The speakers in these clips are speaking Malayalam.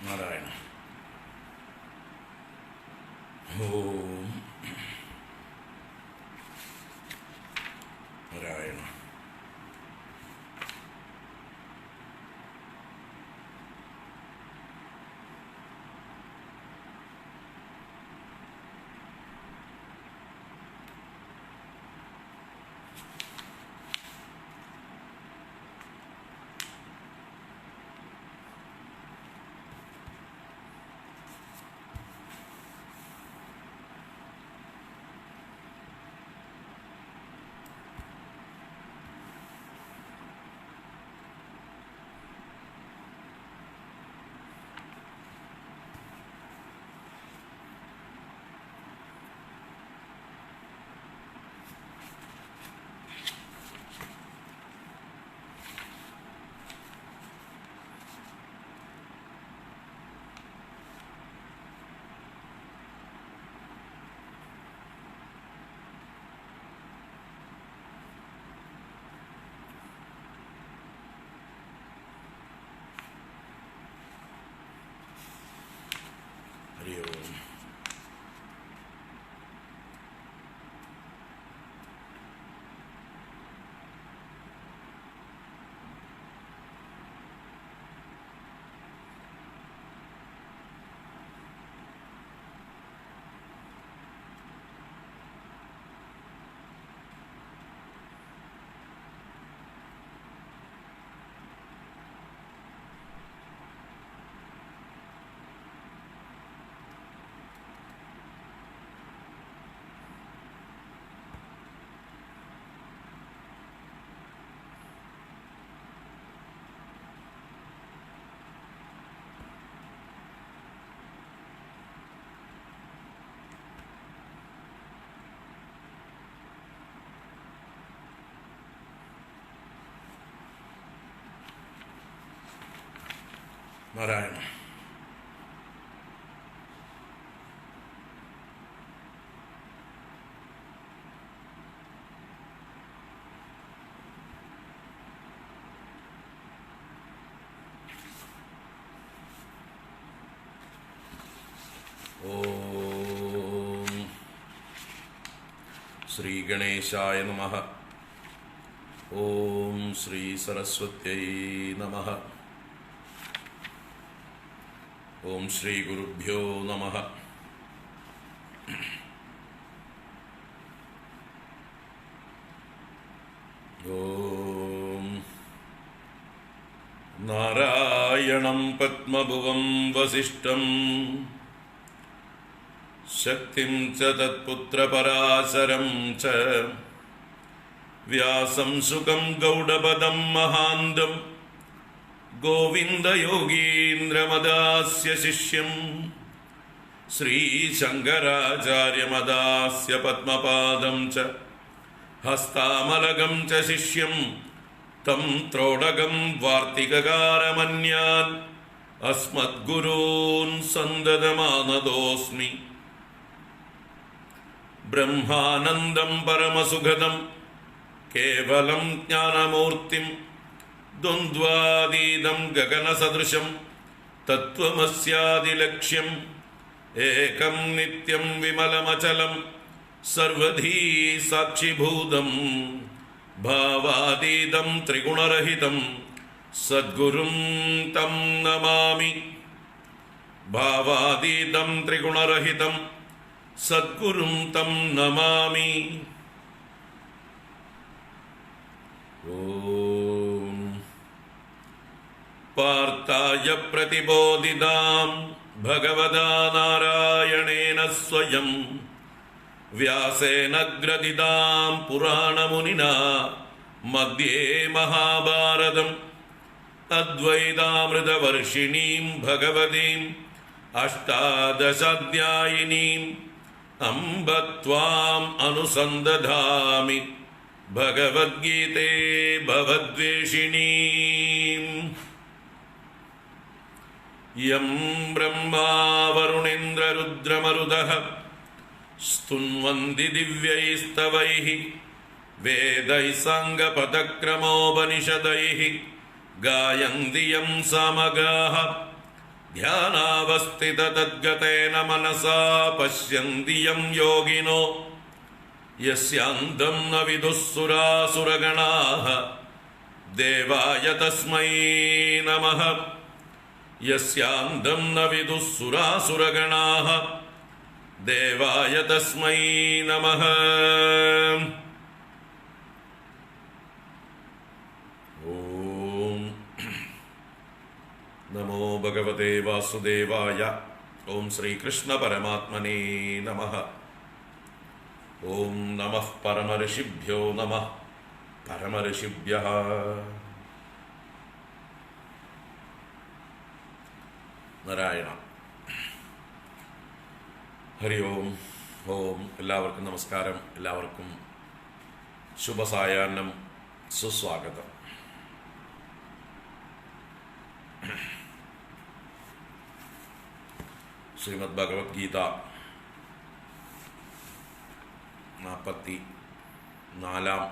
നാരായണ. ഓം നാരായണ. ഹരി ഓം. നാരായണ. ഓം ശ്രീ ഗണേശായ നമഃ. ഓം ശ്രീ സരസ്വത്यै നമഃ. ഓം ശ്രീ ഗുരുഭ്യോ നമഃ. ഓം നാരായണം പത്മഭുവം വസിഷ്ഠം ശക്തിം ച തത്പുത്രപരാശരം ച വ്യാസം സുഖം ഗൗഡപദം മഹാന്തം ഗോവിന്ദയോഗീന്ദ്രമദാസ്യ ശിഷ്യം ശ്രീശങ്കരാചാര്യമദാസ്യ പത്മപാദം ച ഹസ്താമലകം ച ശിഷ്യം തം ത്രോടകം വാർത്തികകാരമന്യാൻ അസ്മദ്ഗുരൂൻ സന്തതമാനതോസ്മി. ബ്രഹ്മാനന്ദം പരമസുഖദം കേവലം ജ്ഞാനമൂർത്തിം ദ്വന്ദ്വാതീതം ഗഗനസദൃശം തത്വമസ്യാദിലക്ഷ്യം ഏകം നിത്യം വിമലമചലം സർവധീ സാക്ഷിഭൂതം ഭാവാതീതം ത്രിഗുണരഹിതം സദ്ഗുരും തം നമാമി. ഭാവാതീതം ത്രിഗുണരഹിതം സദ്ഗുരും തം നമാമി. ഓം പാർത്ഥായ പ്രതിബോധിതാം ഭഗവതാ നാരായണേന സ്വയം വ്യാസേന ഗ്രഥിതാം പുരാണമുനിനാ മധ്യേ മഹാഭാരതം അദ്വൈതാമൃതവർഷിണീം ഭഗവതീം അഷ്ടാദശാധ്യായിനീം അംബ ത്വാം അനുസന്ദധാമി ഭഗവദ്ഗീതേ ഭവദ്വേഷിണീം. യം ബ്രഹ്മാ വരുണേന്ദ്രരുദ്രമരുതഃ സ്തുന്വന്തി ദിവ്യൈസ്തവൈഃ വേദൈഃ സാംഗപദക്രമോപനിഷദൈഃ ഗായന്തി യം സാമഗാഃ ധ്യാനാവസ്ഥിതദ്ഗതേന മനസാ പശ്യന്തി യം യോഗിനോ യസ്യാന്തം ന വിദുഃസുരാസുരഗണാഃ ദേവായ തസ്മൈ നമഃ. യസ്യാന്തം ന വിദുഃസുരാസുരഗണാഃ ദേവായ തസ്മൈ നമഃ. ഓം നമോ ഭഗവതേ വാസുദേവായ. ഓം ശ്രീകൃഷ്ണ പരമാത്മനേ നമഃ. ഓം നമഃ പരമഋഷിഭ്യോ നമഃ പരമഋഷിഭ്യഃ. നാരായണ. ഹരി ഓം. ഓം. എല്ലാവർക്കും നമസ്കാരം. എല്ലാവർക്കും ശുഭസായാഹ്നം, സുസ്വാഗതം. ശ്രീമദ് ഭഗവത്ഗീത 44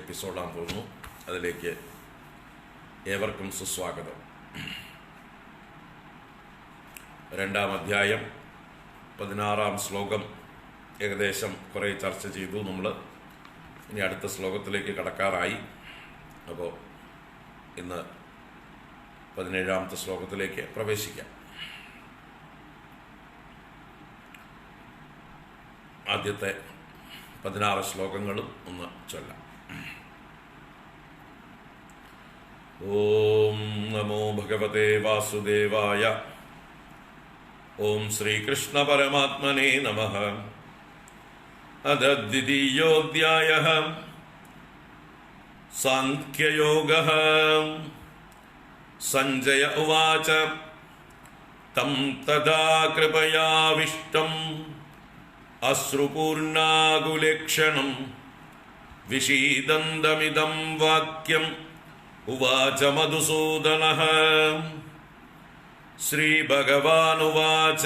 എപ്പിസോഡാൻ തോന്നുന്നു. അതിലേക്ക് ഏവർക്കും സുസ്വാഗതം. 2-ാം അധ്യായം 16-ാം ശ്ലോകം ഏകദേശം കുറേ ചർച്ച ചെയ്തു നമ്മൾ. ഇനി അടുത്ത ശ്ലോകത്തിലേക്ക് കടക്കാറായി. അപ്പോൾ ഇന്ന് 17-ാമത്തെ ശ്ലോകത്തിലേക്ക് പ്രവേശിക്കാം. ആദ്യത്തെ 16 ശ്ലോകങ്ങളും ഒന്ന് ചൊല്ലാം. ഓം നമോ ഭഗവതേ വാസുദേവായ. ഓം ശ്രീകൃഷ്ണ പരമാത്മനേ നമഃ. അഥ ദ്വിതീയോऽധ്യായഃ സാംഖ്യയോഗഃ. സഞ്ജയ ഉവാച തം തഥാ കൃപയാവിഷ്ടം അശ്രുപൂർണാകുലേക്ഷണം വിഷീദന്തമിദം വാക്യം ഉവാച മധുസൂദനഃ. ശ്രീഭഗവാനുവാച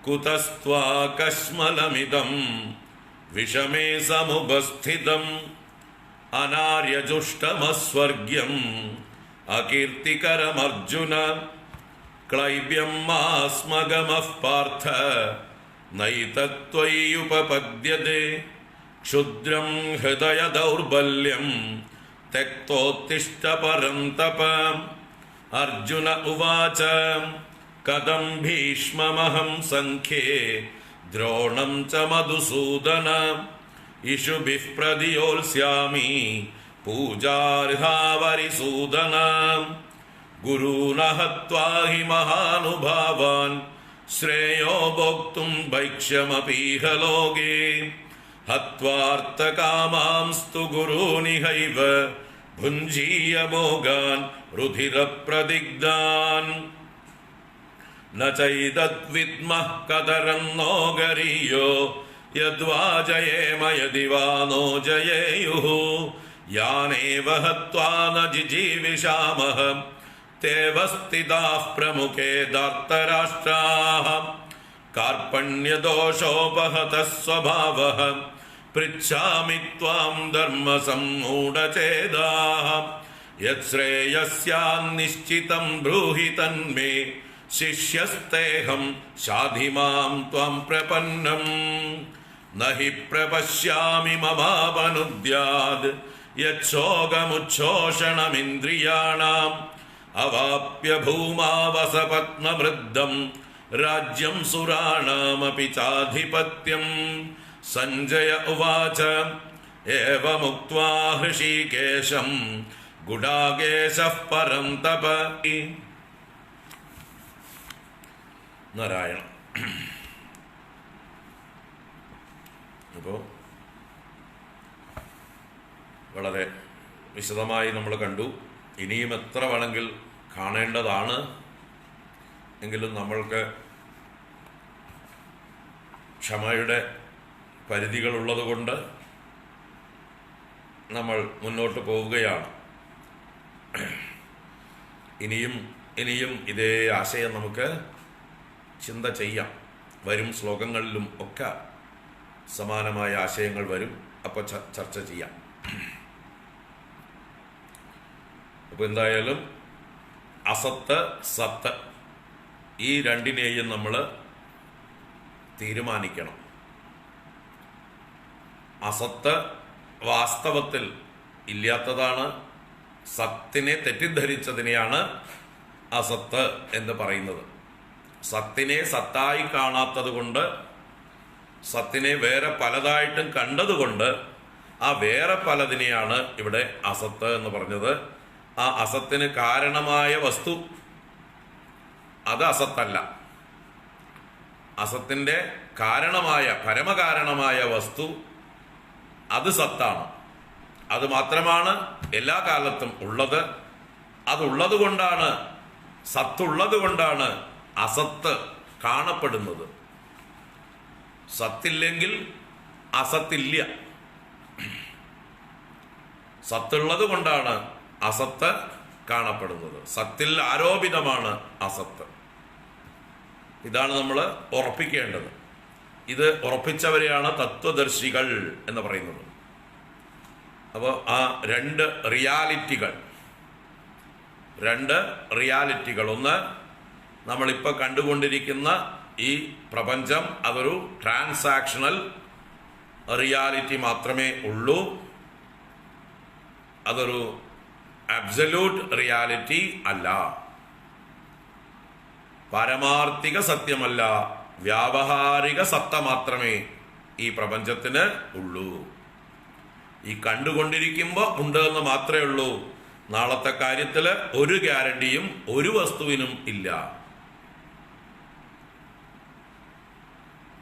കുതസ്ത്വാകശ്മലമിദം വിഷമേ സമുപസ്ഥിതം അനാര്യജുഷ്ടമസ്വർഗ്യം അകീർത്തികരമർജുന. ക്ലൈബ്യം മാസ്മഗമഃ പാർത്ഥ നൈതത്വയ്യുപപദ്യതേ. ക്ഷുദ്രം ഹൃദയ ദൗർബല്യം ത്യക്തോത്തിഷ്ഠ പരന്തപ. അർജുന ഉവാച കഥം ഭീഷ്മമഹം സംഖ്യേ ദ്രോണം ച മധുസൂദന. ഇഷുഭിഃ പ്രതിയോത്സ്യാമി പൂജാർഹാവരിസൂദന. ഗുരൂന ഹത്വാ ഹി മഹാനുഭാവാൻ ശ്രേയോ ഭോക്തും ഭൈക്ഷ്യമപീഹ ലോകേ. ഹത്വാർത്ഥകാമാംസ്തു ഗുരൂനിഹൈവ ഭുഞ്ജീയ ഭോഗാൻ രുധിരപ്രദിഗ്ധാൻ. ന ചൈതദ്വിദ്മഃ കതരന്നോ ഗരീയോ യദ്വാ ജയേമ യദി വാ നോ ജയേയുഃ. യാനേവ ഹത്വാ ന ജിജീവിഷാമഃ തേവ സ്ഥിതാഃ പ്രമുഖേ ധാർത്തരാഷ്ട്രാഃ. കാർപണ്യദോഷോപഹതഃ സ്വഭാവഃ പൃച്ഛാമി ത്വാം ധർമ്മസമ്മൂഢചേതാഃ. യത്ശ്രേയസ്യാന്നിശ്ചിതം ബ്രൂഹി തന്മേ ശിഷ്യസ്തേഹം ശാധി മാം ത്വാം പ്രപന്നം. നഹി പ്രപശ്യാമി മമാപനുദ്യാത് യച്ഛോകമുച്ഛോഷണമിന്ദ്രിയാണാം. അവാപ്യ ഭൂമാവസപത്മവൃദ്ധം രാജ്യം സുരാണാമപി ചാധിപത്യം. സഞ്ജയ ഉവാച ഏവമുക്ത്വാ ഹൃഷീകേശം ഗുഡാകേശഃ പരന്തപ. നാരായണ. അപ്പോൾ വളരെ വിശദമായി നമ്മൾ കണ്ടു. ഇനിയും എത്ര വേണമെങ്കിൽ കാണേണ്ടതാണ്. എങ്കിലും നമ്മൾക്ക് ക്ഷമയുടെ പരിധികളുള്ളത് കൊണ്ട് നമ്മൾ മുന്നോട്ട് പോവുകയാണ്. ഇനിയും ഇതേ ആശയം നമുക്ക് ചിന്ത ചെയ്യാം. വരും ശ്ലോകങ്ങളിലും ഒക്കെ സമാനമായ ആശയങ്ങൾ വരും. അപ്പോൾ ചർച്ച ചെയ്യാം. അപ്പോൾ എന്തായാലും അസത്ത് സത്ത് ഈ രണ്ടിനെയും നമ്മൾ തീരുമാനിക്കണം. അസത്ത് വാസ്തവത്തിൽ ഇല്ലാത്തതാണ്. സത്തിനെ തെറ്റിദ്ധരിച്ചതിനെയാണ് അസത്ത് എന്ന് പറയുന്നത്. സത്തിനെ സത്തായി കാണാത്തത് കൊണ്ട്, സത്തിനെ വേറെ പലതായിട്ടും കണ്ടതുകൊണ്ട് ആ വേറെ പലതിനെയാണ് ഇവിടെ അസത്ത് എന്ന് പറഞ്ഞത്. ആ അസത്തിന് കാരണമായ വസ്തു അത് അസത്തല്ല. അസത്തിന്റെ കാരണമായ പരമകാരണമായ വസ്തു അത് സത്താണ്. അത് മാത്രമാണ് എല്ലാ കാലത്തും ഉള്ളത്. അതുള്ളത് കൊണ്ടാണ്, സത്തുള്ളത് കൊണ്ടാണ് അസത്ത് കാണപ്പെടുന്നത്. സത്തില്ലെങ്കിൽ അസത്തില്ല. സത്തുള്ളത് കൊണ്ടാണ് അസത്ത് കാണപ്പെടുന്നത്. സത്തിൽ ആരോപിതമാണ് അസത്ത്. ഇതാണ് നമ്മൾ ഉറപ്പിക്കേണ്ടത്. ഇത് ഉറപ്പിച്ചവരെയാണ് തത്വദർശികൾ എന്ന് പറയുന്നത്. അപ്പോൾ ആ രണ്ട് റിയാലിറ്റികൾ, ഒന്ന് നമ്മളിപ്പോൾ കണ്ടുകൊണ്ടിരിക്കുന്ന ഈ പ്രപഞ്ചം, അതൊരു ട്രാൻസാക്ഷണൽ റിയാലിറ്റി മാത്രമേ ഉള്ളൂ. അതൊരു അബ്സല്യൂട്ട് റിയാലിറ്റി അല്ല, പാരമാർത്ഥിക സത്യമല്ല, വ്യാവഹാരിക സത്ത മാത്രമേ ഈ പ്രപഞ്ചത്തിന് ഉള്ളൂ. ഈ കണ്ടുകൊണ്ടിരിക്കുമ്പോൾ ഉണ്ട് എന്ന് മാത്രമേ ഉള്ളൂ. നാളത്തെ കാര്യത്തിൽ ഒരു ഗ്യാരണ്ടിയും ഒരു വസ്തുവിനും ഇല്ല.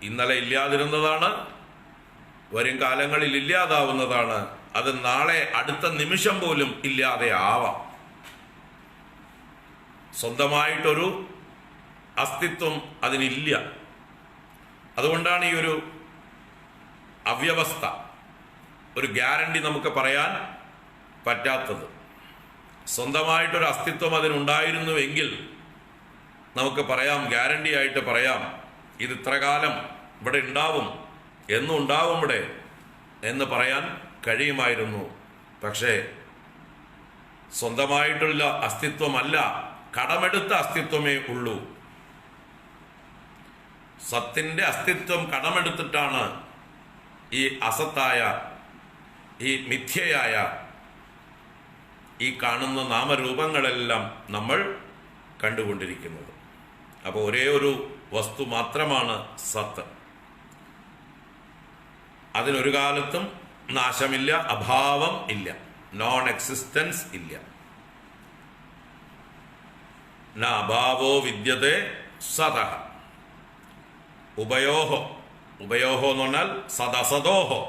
ഇന്നലെ ഇല്ലാതിരുന്നതാണ്, വരും കാലങ്ങളിൽ ഇല്ലാതാവുന്നതാണ്. അത് നാളെ അടുത്ത നിമിഷം പോലും ഇല്ലാതെ ആവാം. സ്വന്തമായിട്ടൊരു അസ്തിത്വം അതിനില്ല. അതുകൊണ്ടാണ് ഈ ഒരു അവ്യവസ്ഥ, ഒരു ഗ്യാരണ്ടി നമുക്ക് പറയാൻ പറ്റാത്തത്. സ്വന്തമായിട്ടൊരു അസ്തിത്വം അതിനുണ്ടായിരുന്നുവെങ്കിൽ നമുക്ക് പറയാം, ഗ്യാരണ്ടി ആയിട്ട് പറയാം, ഇത് ഇത്ര കാലം ഇവിടെ ഉണ്ടാവും, എന്നും ഉണ്ടാവും ഇവിടെ എന്ന് പറയാൻ കഴിയുമായിരുന്നു. പക്ഷേ സ്വന്തമായിട്ടുള്ള അസ്തിത്വമല്ല, കടമെടുത്ത അസ്തിത്വമേ ഉള്ളൂ. സത്തിന്റെ അസ്തിത്വം കടമെടുത്തിട്ടാണ് ഈ അസത്തായ, ഈ മിഥ്യയായ ഈ കാണുന്ന നാമരൂപങ്ങളെല്ലാം നമ്മൾ കണ്ടുകൊണ്ടിരിക്കുന്നത്. അപ്പോൾ ഒരേ ഒരു വസ്തു മാത്രമാണ് സത്ത്. അതിനൊരു കാലത്തും നാശമില്ല, അഭാവം ഇല്ല, നോൺ എക്സിസ്റ്റൻസ് ഇല്ല. ന അഭാവോ വിദ്യതേ സതഃ. ഉഭയോഹോ എന്ന് പറഞ്ഞാൽ സദസദോഹോ,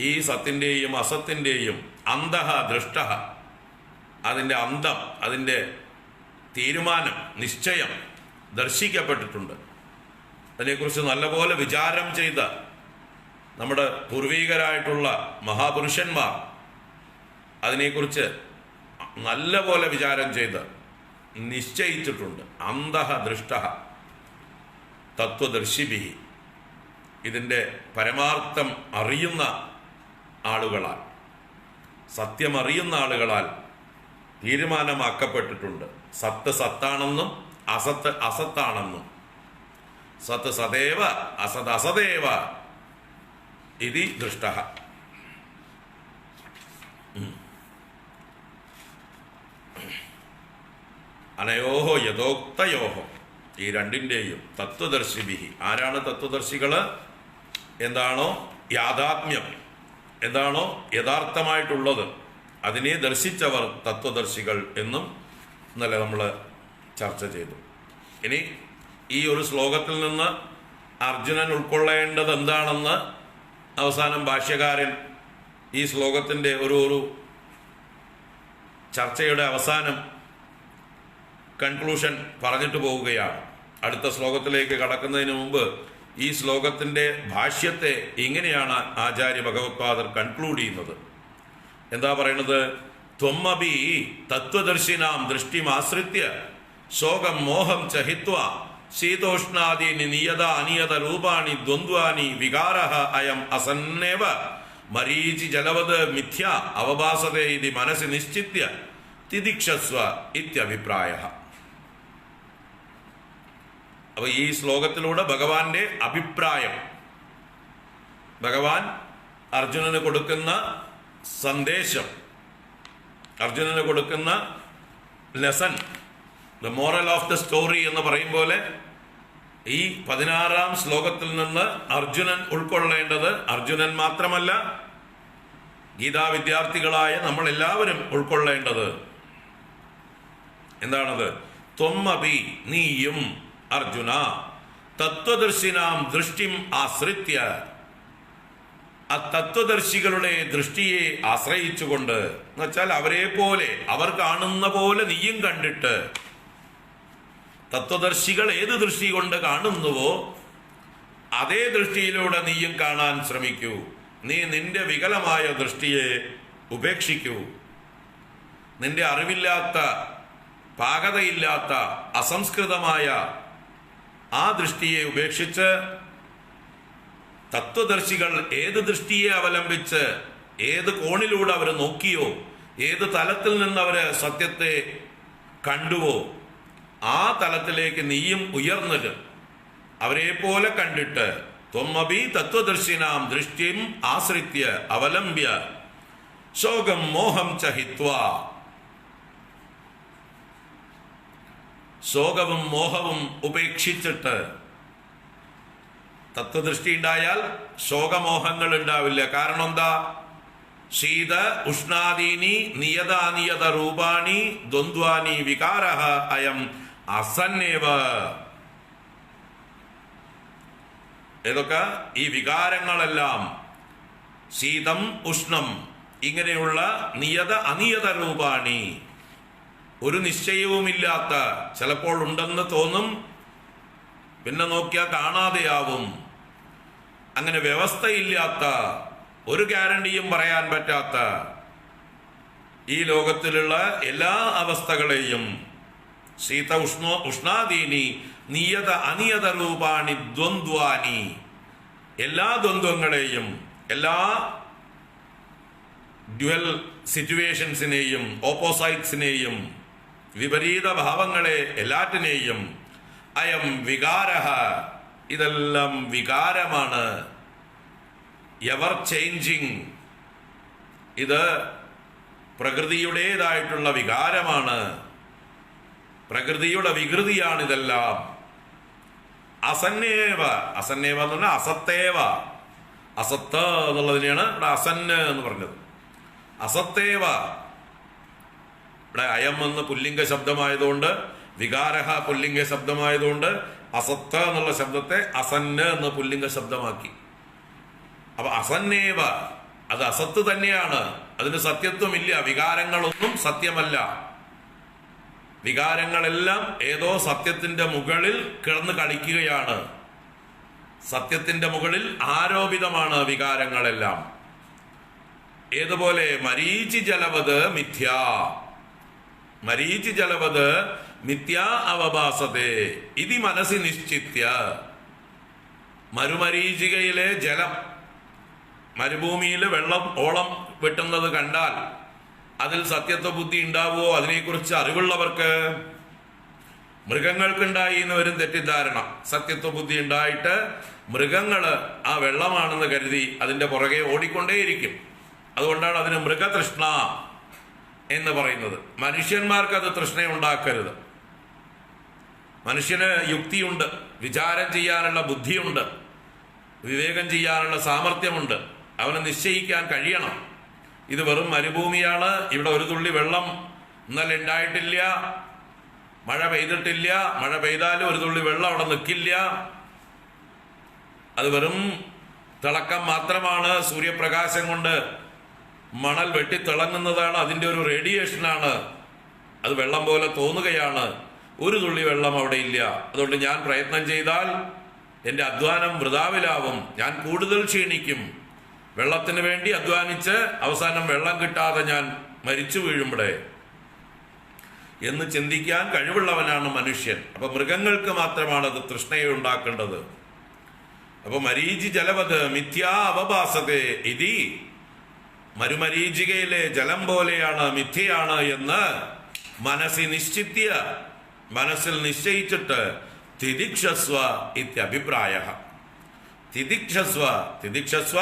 ഈ സത്തിൻ്റെയും അസത്തിൻ്റെയും അന്തഃ ദൃഷ്ടഃ, അതിൻ്റെ അന്തം, അതിൻ്റെ തീരുമാനം, നിശ്ചയം ദർശിക്കപ്പെട്ടിട്ടുണ്ട്. അതിനെക്കുറിച്ച് നല്ലപോലെ വിചാരം ചെയ്ത നമ്മുടെ പൂർവീകരായിട്ടുള്ള മഹാപുരുഷന്മാർ അതിനെക്കുറിച്ച് നല്ലപോലെ വിചാരം ചെയ്ത് നിശ്ചയിച്ചിട്ടുണ്ട്. അന്തഃ ദൃഷ്ടഃ തത്വദർശിഭിഃ. ഇതിൻ്റെ പരമാർത്ഥം അറിയുന്ന ആളുകളാൽ, സത്യമറിയുന്ന ആളുകളാൽ തീരുമാനമാക്കപ്പെട്ടിട്ടുണ്ട്. സത്ത് സത്താണെന്നും അസത്ത് അസത്താണെന്നും. സത്ത് സദേവ അസത് അസദേവ ഇതി ദൃഷ്ടഃ. അനയോഹോ യഥോക്തയോഹോ, ഈ രണ്ടിൻ്റെയും തത്വദർശിഭിഃ. ആരാണ് തത്വദർശികള്? എന്താണോ യാഥാത്മ്യം, എന്താണോ യഥാർത്ഥമായിട്ടുള്ളത്, അതിനെ ദർശിച്ചവർ തത്വദർശികൾ എന്നും ഇന്നലെ നമ്മൾ ചർച്ച ചെയ്തു. ഇനി ഈ ഒരു ശ്ലോകത്തിൽ നിന്ന് അർജുനൻ ഉൾക്കൊള്ളേണ്ടത് എന്താണെന്ന് അവസാനം ഭാഷ്യകാരൻ ഈ ശ്ലോകത്തിൻ്റെ ഒരു ചർച്ചയുടെ അവസാനം കൺക്ലൂഷൻ പറഞ്ഞിട്ട് പോവുകയാണ്. അടുത്ത ശ്ലോകത്തിലേക്ക് കടക്കുന്നതിന് മുമ്പ് ഈ ശ്ലോകത്തിൻ്റെ ഭാഷ്യത്തെ ഇങ്ങനെയാണ് ആചാര്യ ഭഗവത്പാദർ കൺക്ലൂഡ് ചെയ്യുന്നത്. എന്താ പറയണത്? ത്വമപി തത്വദർശിനാം ദൃഷ്ടിമാശ്രിത്യ ശോകം മോഹം ച ഹിത്വാ ശീതോഷ്ണാദീനി നിയത അനിയത രൂപാണി ദ്വന്ദ്വാനി വികാരഃ അയം അസന്നേവ മരീചി ജലവത് മിഥ്യ അവഭാസതേ ഇതി മനസ്സി നിശ്ചിത്യ തിദിക്ഷസ്വ ഇത്യഭിപ്രായഃ. അപ്പൊ ഈ ശ്ലോകത്തിലൂടെ ഭഗവാന്റെ അഭിപ്രായം, ഭഗവാൻ അർജുനന് കൊടുക്കുന്ന സന്ദേശം, അർജുനന് കൊടുക്കുന്ന lesson, the moral of the story എന്ന് പറയും പോലെ ഈ 16-ാം ശ്ലോകത്തിൽ നിന്ന് അർജുനൻ ഉൾക്കൊള്ളേണ്ടത്, അർജുനൻ മാത്രമല്ല ഗീതാ വിദ്യാർത്ഥികളായ നമ്മൾ എല്ലാവരും ഉൾക്കൊള്ളേണ്ടത് എന്താണത്? ത്വമപി, നീയും അർജുന, തത്വദർശിനാം ദൃഷ്ടിം ആശ്രിത്യ, ആ തത്വദർശികളുടെ ദൃഷ്ടിയെ ആശ്രയിച്ചുകൊണ്ട്, എന്ന് വെച്ചാൽ അവരെ പോലെ, അവർ കാണുന്ന പോലെ നീയും കണ്ടിട്ട്, തത്വദർശികൾ ഏത് ദൃഷ്ടി കൊണ്ട് കാണുന്നുവോ അതേ ദൃഷ്ടിയിലൂടെ നീയും കാണാൻ ശ്രമിക്കൂ. നീ നിന്റെ വികലമായ ദൃഷ്ടിയെ ഉപേക്ഷിക്കൂ. നിന്റെ അറിവില്ലാത്ത, പാകതയില്ലാത്ത, അസംസ്കൃതമായ ആ ദൃഷ്ടിയെ ഉപേക്ഷിച്ച് തത്വദർശികൾ ഏത് ദൃഷ്ടിയെ അവലംബിച്ച്, ഏത് കോണിലൂടെ അവർ നോക്കിയോ, ഏത് തലത്തിൽ നിന്ന് അവർ സത്യത്തെ കണ്ടുവോ ആ തലത്തിലേക്ക് നീയും ഉയർന്നത്, അവരെ പോലെ കണ്ടിട്ട്, ത്വമപി തത്വദർശിനാം ദൃഷ്ടിം ആശ്രിത്യ അവലംബ്യ ശോകം മോഹം ച ഹിത്വാ, ശോകവും മോഹവും ഉപേക്ഷിച്ചിട്ട്. തത്വദൃഷ്ടി ഉണ്ടായാൽ ശോകമോഹങ്ങൾ ഉണ്ടാവില്ല. കാരണം എന്താ? ശീത ഉഷ്ണാദീനി നിയതാനിയത രൂപാണി ദ്വന്ദ്വാനി വികാരഃ അയം അസന്നേവ. ഏതൊക്കെ? ഈ വികാരങ്ങളെല്ലാം ശീതം ഉഷ്ണം ഇങ്ങനെയുള്ള നിയത അനിയത രൂപാണി, ഒരു നിശ്ചയവുമില്ലാത്ത, ചിലപ്പോൾ ഉണ്ടെന്ന് തോന്നും, പിന്നെ നോക്കിയാൽ കാണാതെയാവും, അങ്ങനെ വ്യവസ്ഥയില്ലാത്ത, ഒരു ഗ്യാരണ്ടിയും പറയാൻ പറ്റാത്ത ഈ ലോകത്തിലുള്ള എല്ലാ അവസ്ഥകളെയും ശീത ഉഷ്ണാദീനി നിയത അനിയത രൂപാണി ദ്വന്ദ്വാനി, എല്ലാ ദ്വന്ദ്വങ്ങളെയും, എല്ലാ ഡ്യുവൽ സിറ്റുവേഷൻസിനെയും, ഓപ്പോസൈറ്റ്സിനെയും, വിപരീത ഭാവങ്ങളെ എല്ലാറ്റിനെയും, അയം വികാരഃ, ഇതെല്ലാം വികാരമാണ്, എവർ ചേഞ്ചിങ്, ഇത് പ്രകൃതിയുടേതായിട്ടുള്ള വികാരമാണ്, പ്രകൃതിയുടെ വികൃതിയാണിതെല്ലാം. അസന്നേവ, അസന്നേവ എന്ന് പറഞ്ഞാൽ അസത്തേവ, അസത്ത് എന്നുള്ളതിനെയാണ് ഇവിടെ അസന്ന് എന്ന് പറഞ്ഞത്. അസത്തേവ, ഇവിടെ അയം എന്ന് പുല്ലിംഗ ശബ്ദമായതുകൊണ്ട്, വികാരഹ പുല്ലിംഗ ശബ്ദമായതുകൊണ്ട് അസത്ത് എന്നുള്ള ശബ്ദത്തെ അസന്ന് എന്ന് പുല്ലിംഗ ശബ്ദമാക്കി. അപ്പൊ അസന്നേവ, അത് അസത്ത് തന്നെയാണ്, അതിന് സത്യത്വമില്ല. വികാരങ്ങളൊന്നും സത്യമല്ല. വികാരങ്ങളെല്ലാം ഏതോ സത്യത്തിന്റെ മുകളിൽ കിടന്ന് കളിക്കുകയാണ്. സത്യത്തിന്റെ മുകളിൽ ആരോപിതമാണ് വികാരങ്ങളെല്ലാം. ഏതുപോലെ മരീചി ജലവത് മിഥ്യ, മരീചി ജലവത് മിഥ്യാ അവഭാസതേ ഇതി മനസ്സി നിശ്ചിത്യ. മരുമരീചികയിലെ ജലം, മരുഭൂമിയിൽ വെള്ളം ഓളം വെട്ടുന്നത് കണ്ടാൽ അതിൽ സത്യത്വ ബുദ്ധി ഉണ്ടാവുമോ? അതിനെക്കുറിച്ച് അറിവുള്ളവർക്ക്. മൃഗങ്ങൾക്കുണ്ടായി എന്ന് വരും തെറ്റിദ്ധാരണ. സത്യത്വ ബുദ്ധി ഉണ്ടായിട്ട് മൃഗങ്ങള് ആ വെള്ളമാണെന്ന് കരുതി അതിന്റെ പുറകെ ഓടിക്കൊണ്ടേയിരിക്കും. അതുകൊണ്ടാണ് അതിന് മൃഗതൃഷ്ണ എന്ന് പറയുന്നത്. മനുഷ്യന്മാർക്ക് അത് തൃഷ്ണയുണ്ടാക്കരുത്. മനുഷ്യന് യുക്തിയുണ്ട്, വിചാരം ചെയ്യാനുള്ള ബുദ്ധിയുണ്ട്, വിവേകം ചെയ്യാനുള്ള സാമർഥ്യമുണ്ട്. അവന് നിശ്ചയിക്കാൻ കഴിയണം, ഇത് വെറും മരുഭൂമിയാണ്, ഇവിടെ ഒരു തുള്ളി വെള്ളം ഇന്നലെ ഉണ്ടായിട്ടില്ല, മഴ പെയ്തിട്ടില്ല, മഴ പെയ്താലും ഒരു തുള്ളി വെള്ളം അവിടെ നിൽക്കില്ല, അത് വെറും തിളക്കം മാത്രമാണ്, സൂര്യപ്രകാശം കൊണ്ട് മണൽ വെട്ടിത്തിളങ്ങുന്നതാണ്, അതിൻ്റെ ഒരു റേഡിയേഷനാണ്, അത് വെള്ളം പോലെ തോന്നുകയാണ്, ഒരു തുള്ളി വെള്ളം അവിടെ ഇല്ല. അതുകൊണ്ട് ഞാൻ പ്രയത്നം ചെയ്താൽ എൻ്റെ അധ്വാനം വൃഥാവിലാവും, ഞാൻ കൂടുതൽ ക്ഷീണിക്കും, വെള്ളത്തിന് വേണ്ടി അധ്വാനിച്ച് അവസാനം വെള്ളം കിട്ടാതെ ഞാൻ മരിച്ചു വീഴുമ്പോഴേ എന്ന് ചിന്തിക്കാൻ കഴിവുള്ളവനാണ് മനുഷ്യൻ. അപ്പൊ മൃഗങ്ങൾക്ക് മാത്രമാണ് അത് തൃഷ്ണയെ ഉണ്ടാക്കേണ്ടത്. അപ്പൊ മരീചി ജലവത് മിഥ്യാ അവഭാസതേ ഇതി, മരുമരീചികയിലെ ജലം പോലെയാണ്, മിഥ്യയാണ് എന്ന് മനസ്സിൽ നിശ്ചിത്യ, മനസ്സിൽ നിശ്ചയിച്ചിട്ട് തിദിക്ഷസ്വ ഇത്യഭിപ്രായഃ. തിദിക്ഷസ്വ, തിദിക്ഷസ്വ,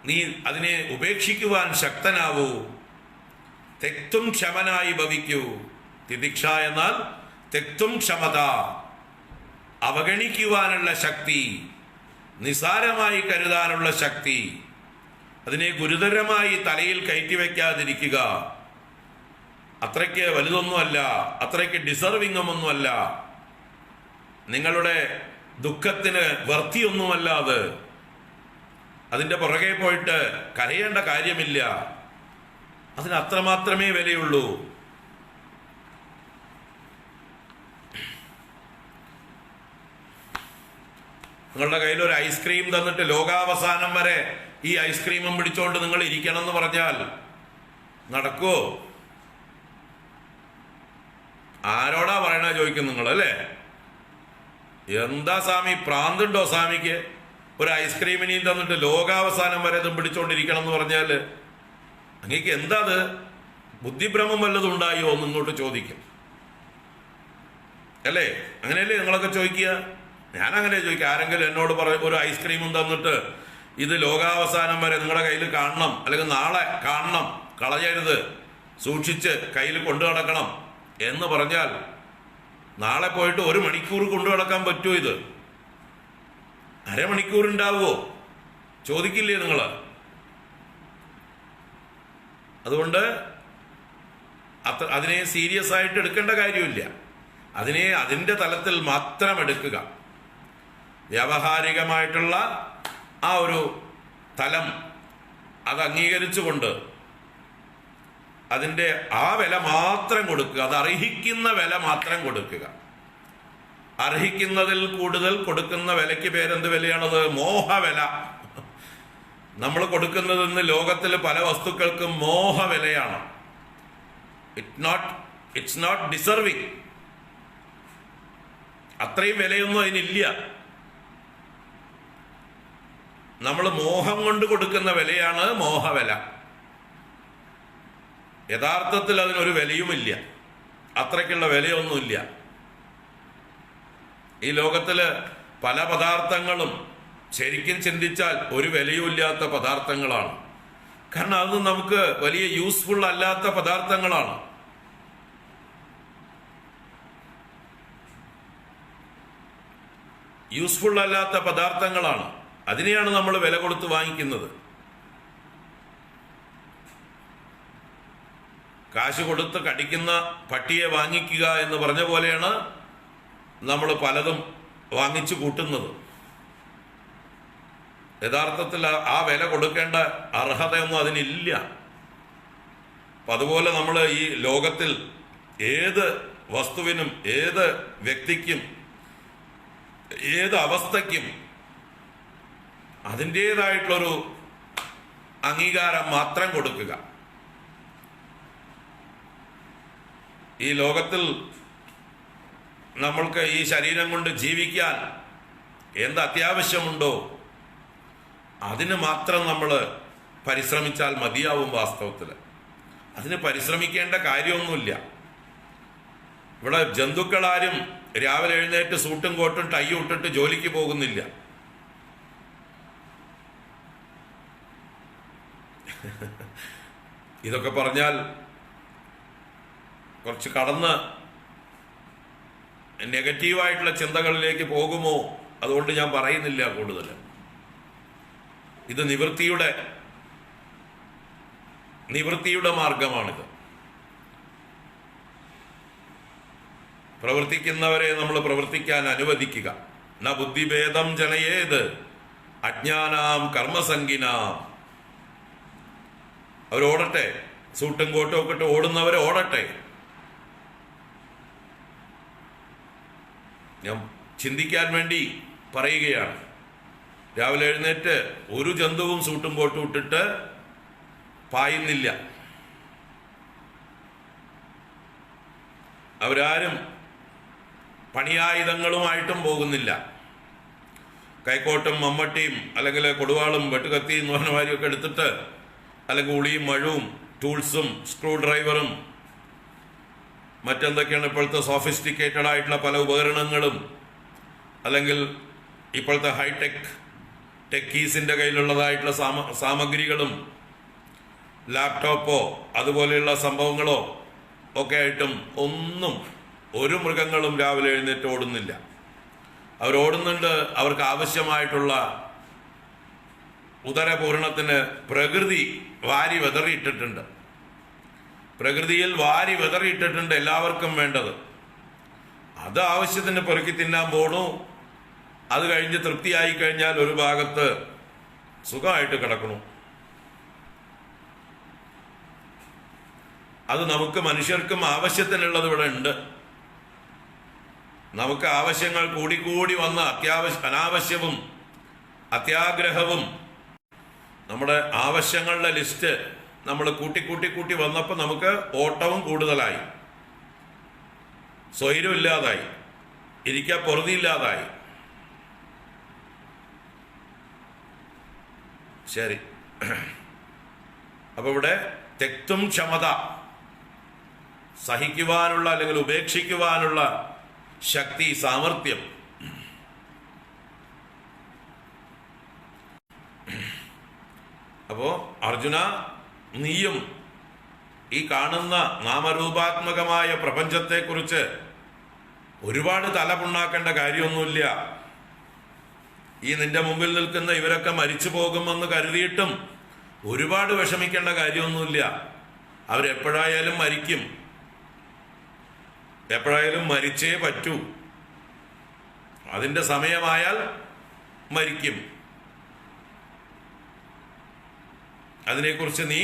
നീ അതിനെ ഉപേക്ഷിക്കുവാൻ ശക്തനാവൂ. തെക്തും ക്ഷമനായി ഭവിക്കൂ. തിദിക്ഷ എന്നാൽ തെക്തും ക്ഷമത, അവഗണിക്കുവാനുള്ള ശക്തി, നിസാരമായി കരുതാനുള്ള ശക്തി, അതിനെ ഗുരുതരമായി തലയിൽ കയറ്റിവെക്കാതിരിക്കുക. അത്രയ്ക്ക് വലുതൊന്നുമല്ല, അത്രയ്ക്ക് ഡിസർവിങ്ങുമൊന്നുമല്ല, നിങ്ങളുടെ ദുഃഖത്തിന് വർത്തിയൊന്നുമല്ല അത്. അതിൻ്റെ പുറകെ പോയിട്ട് കരയേണ്ട കാര്യമില്ല. അതിന് അത്രമാത്രമേ വിലയുള്ളൂ. നിങ്ങളുടെ കയ്യിൽ ഒരു ഐസ്ക്രീം തന്നിട്ട് ലോകാവസാനം വരെ ഈ ഐസ്ക്രീമും പിടിച്ചോണ്ട് നിങ്ങൾ ഇരിക്കണം എന്ന് പറഞ്ഞാൽ നടക്കുവോ? ആരോടാ പറയണ ചോദിക്കും നിങ്ങൾ, അല്ലേ? എന്താ സ്വാമി, പ്രാന്തുണ്ടോ സ്വാമിക്ക്? ഒരു ഐസ്ക്രീമിനെയും തന്നിട്ട് ലോകാവസാനം വരെ ഇതും പിടിച്ചോണ്ടിരിക്കണം എന്ന് പറഞ്ഞാൽ അങ്ങേക്ക് എന്താ അത്? ബുദ്ധിഭ്രമം വല്ലതും ഉണ്ടായോ എന്ന് ഇങ്ങോട്ട് ചോദിക്കും, അല്ലേ? അങ്ങനെയല്ലേ നിങ്ങളൊക്കെ ചോദിക്കുക? ഞാൻ അങ്ങനെ ചോദിക്കുക. ആരെങ്കിലും എന്നോട് ഒരു ഐസ്ക്രീമും തന്നിട്ട് ഇത് ലോകാവസാനം വരെ നിങ്ങളുടെ കയ്യിൽ കാണണം, അല്ലെങ്കിൽ നാളെ കാണണം, കളയരുത്, സൂക്ഷിച്ച് കയ്യിൽ കൊണ്ടു നടക്കണം എന്ന് പറഞ്ഞാൽ നാളെ പോയിട്ട് 1 മണിക്കൂർ കൊണ്ടു നടക്കാൻ പറ്റുമോ? ഇത് അരമണിക്കൂർ ഉണ്ടാവുമോ? ചോദിക്കില്ലേ നിങ്ങൾ? അതുകൊണ്ട് അതിനെ സീരിയസ് ആയിട്ട് എടുക്കേണ്ട കാര്യമില്ല. അതിനെ അതിൻ്റെ തലത്തിൽ മാത്രം എടുക്കുക. വ്യാവഹാരികമായിട്ടുള്ള ആ ഒരു തലം അത് അംഗീകരിച്ചുകൊണ്ട് അതിൻ്റെ ആ വില മാത്രം കൊടുക്കുക. അത് അർഹിക്കുന്ന വില മാത്രം കൊടുക്കുക. അർഹിക്കുന്നതിൽ കൂടുതൽ കൊടുക്കുന്ന വിലയ്ക്ക് പേരെന്ത് വിലയാണത്? മോഹവില. നമ്മൾ കൊടുക്കുന്നത് ഇന്ന് ലോകത്തിൽ പല വസ്തുക്കൾക്കും മോഹവിലയാണ്. It's not deserving. അത്രയും വിലയൊന്നും അതിനില്ല. നമ്മൾ മോഹം കൊണ്ട് കൊടുക്കുന്ന വിലയാണ് മോഹവില. യഥാർത്ഥത്തിൽ അതിനൊരു വിലയുമില്ല, അത്രയ്ക്കുള്ള വിലയൊന്നുമില്ല. ഈ ലോകത്തില് പല പദാർത്ഥങ്ങളും ശരിക്കും ചിന്തിച്ചാൽ ഒരു വിലയുമില്ലാത്ത പദാർത്ഥങ്ങളാണ്. കാരണം അത് നമുക്ക് വലിയ യൂസ്ഫുൾ അല്ലാത്ത പദാർത്ഥങ്ങളാണ്. യൂസ്ഫുൾ അല്ലാത്ത പദാർത്ഥങ്ങളാണ്. അതിനെയാണ് നമ്മൾ വില കൊടുത്ത് വാങ്ങിക്കുന്നത്. കാശ് കൊടുത്ത് കടിക്കുന്ന പട്ടിയെ വാങ്ങിക്കുക എന്ന് പറഞ്ഞ പോലെയാണ് നമ്മൾ പലതും വാങ്ങിച്ചു കൂട്ടുന്നത്. യഥാർത്ഥത്തിൽ ആ വില കൊടുക്കേണ്ട അർഹതയൊന്നും അതിനില്ല. അപ്പം അതുപോലെ നമ്മൾ ഈ ലോകത്തിൽ ഏത് വസ്തുവിനും, ഏത് വ്യക്തിക്കും, ഏത് അവസ്ഥയ്ക്കും അതിൻ്റേതായിട്ടുള്ളൊരു അംഗീകാരം മാത്രം കൊടുക്കുക. ഈ ലോകത്തിൽ നമ്മൾക്ക് ഈ ശരീരം കൊണ്ട് ജീവിക്കാൻ എന്ത് അത്യാവശ്യമുണ്ടോ അതിന് മാത്രം നമ്മൾ പരിശ്രമിച്ചാൽ മതിയാവും. വാസ്തവത്തിൽ അതിന് പരിശ്രമിക്കേണ്ട കാര്യമൊന്നുമില്ല. ഇവിടെ ജന്തുക്കളാരും രാവിലെ എഴുന്നേറ്റ് സൂട്ടും കോട്ടും ടൈയും ഇട്ടിട്ട് ജോലിക്ക് പോകുന്നില്ല. ഇതൊക്കെ പറഞ്ഞാൽ കുറച്ച് കടന്ന് നെഗറ്റീവായിട്ടുള്ള ചിന്തകളിലേക്ക് പോകുമോ? അതുകൊണ്ട് ഞാൻ പറയുന്നില്ല കൂടുതൽ. ഇത് നിവൃത്തിയുടെ മാർഗമാണിത്. പ്രവർത്തിക്കുന്നവരെ നമ്മൾ പ്രവർത്തിക്കാൻ അനുവദിക്കുക. ന ബുദ്ധിഭേദം ജനയേത് അജ്ഞാനാം കർമ്മസംഗിനാം. അവരോടട്ടെ, സൂട്ടും കോട്ടും ഒക്കെ ഇട്ട് ഓടുന്നവരെ ഓടട്ടെ. ഞാൻ ചിന്തിക്കാൻ വേണ്ടി പറയുകയാണ്. രാവിലെ എഴുന്നേറ്റ് ഒരു ജന്തുവും സൂട്ടും കോട്ടും ഇട്ടിട്ട് പായുന്നില്ല. അവരാരും പണിയായുധങ്ങളുമായിട്ടും പോകുന്നില്ല. കൈക്കോട്ടും മമ്മട്ടിയും അല്ലെങ്കിൽ കൊടുവാളും വെട്ടുകത്തിയും നോനവാരിയൊക്കെ എടുത്തിട്ട്, അല്ലെങ്കിൽ ഉളിയും മഴവും ടൂൾസും സ്ക്രൂ ഡ്രൈവറും മറ്റെന്തൊക്കെയാണ് ഇപ്പോഴത്തെ സോഫിസ്റ്റിക്കേറ്റഡ് ആയിട്ടുള്ള പല ഉപകരണങ്ങളും, അല്ലെങ്കിൽ ഇപ്പോഴത്തെ ഹൈടെക് ടെക്കീസിൻ്റെ കയ്യിലുള്ളതായിട്ടുള്ള സാമഗ്രികളും ലാപ്ടോപ്പോ അതുപോലെയുള്ള സംഭവങ്ങളോ ഒക്കെ ആയിട്ടും ഒന്നും ഒരു മൃഗങ്ങളും രാവിലെ എഴുന്നേറ്റ് ഓടുന്നില്ല. അവരോടുന്നുണ്ട്, അവർക്ക് ആവശ്യമായിട്ടുള്ള ഉദരപൂരണത്തിന് പ്രകൃതി വാരി വിതറിയിട്ടിട്ടുണ്ട്. പ്രകൃതിയിൽ വാരി വിതറിയിട്ടിട്ടുണ്ട് എല്ലാവർക്കും വേണ്ടത്. അത് ആവശ്യത്തിന് പെറുക്കി തിന്നാൻ പോണു. അത് കഴിഞ്ഞ് തൃപ്തിയായി കഴിഞ്ഞാൽ ഒരു ഭാഗത്ത് സുഖമായിട്ട് കിടക്കണു. അത് നമുക്ക് മനുഷ്യർക്കും ആവശ്യത്തിനുള്ളത് ഇവിടെ ഉണ്ട്. നമുക്ക് ആവശ്യങ്ങൾ കൂടിക്കൂടി വന്ന് അനാവശ്യവും അത്യാഗ്രഹവും നമ്മുടെ ആവശ്യങ്ങളുടെ ലിസ്റ്റ് നമ്മൾ കൂട്ടി വന്നപ്പോൾ നമുക്ക് ഓട്ടവും കൂടുതലായി, സ്വൈരമില്ലാതായി, ഇരിക്കാൻ പൊറുതിയില്ലാതായി. ശരി, അപ്പൊ ഇവിടെ തെക്തും ക്ഷമത, സഹിക്കുവാനുള്ള അല്ലെങ്കിൽ ഉപേക്ഷിക്കുവാനുള്ള ശക്തി, സാമർഥ്യം. അപ്പോ അർജുന, നീയും ഈ കാണുന്ന നാമരൂപാത്മകമായ പ്രപഞ്ചത്തെക്കുറിച്ച് ഒരുപാട് തലപുണ്ണാക്കേണ്ട കാര്യമൊന്നുമില്ല. ഈ നിന്റെ മുമ്പിൽ നിൽക്കുന്ന ഇവരൊക്കെ മരിച്ചു പോകുമെന്ന് കരുതിയിട്ടും ഒരുപാട് വിഷമിക്കേണ്ട കാര്യമൊന്നുമില്ല. അവരെപ്പോഴായാലും മരിക്കും, എപ്പോഴായാലും മരിച്ചേ പറ്റൂ. അതിൻ്റെ സമയമായാൽ മരിക്കും. അതിനെക്കുറിച്ച് നീ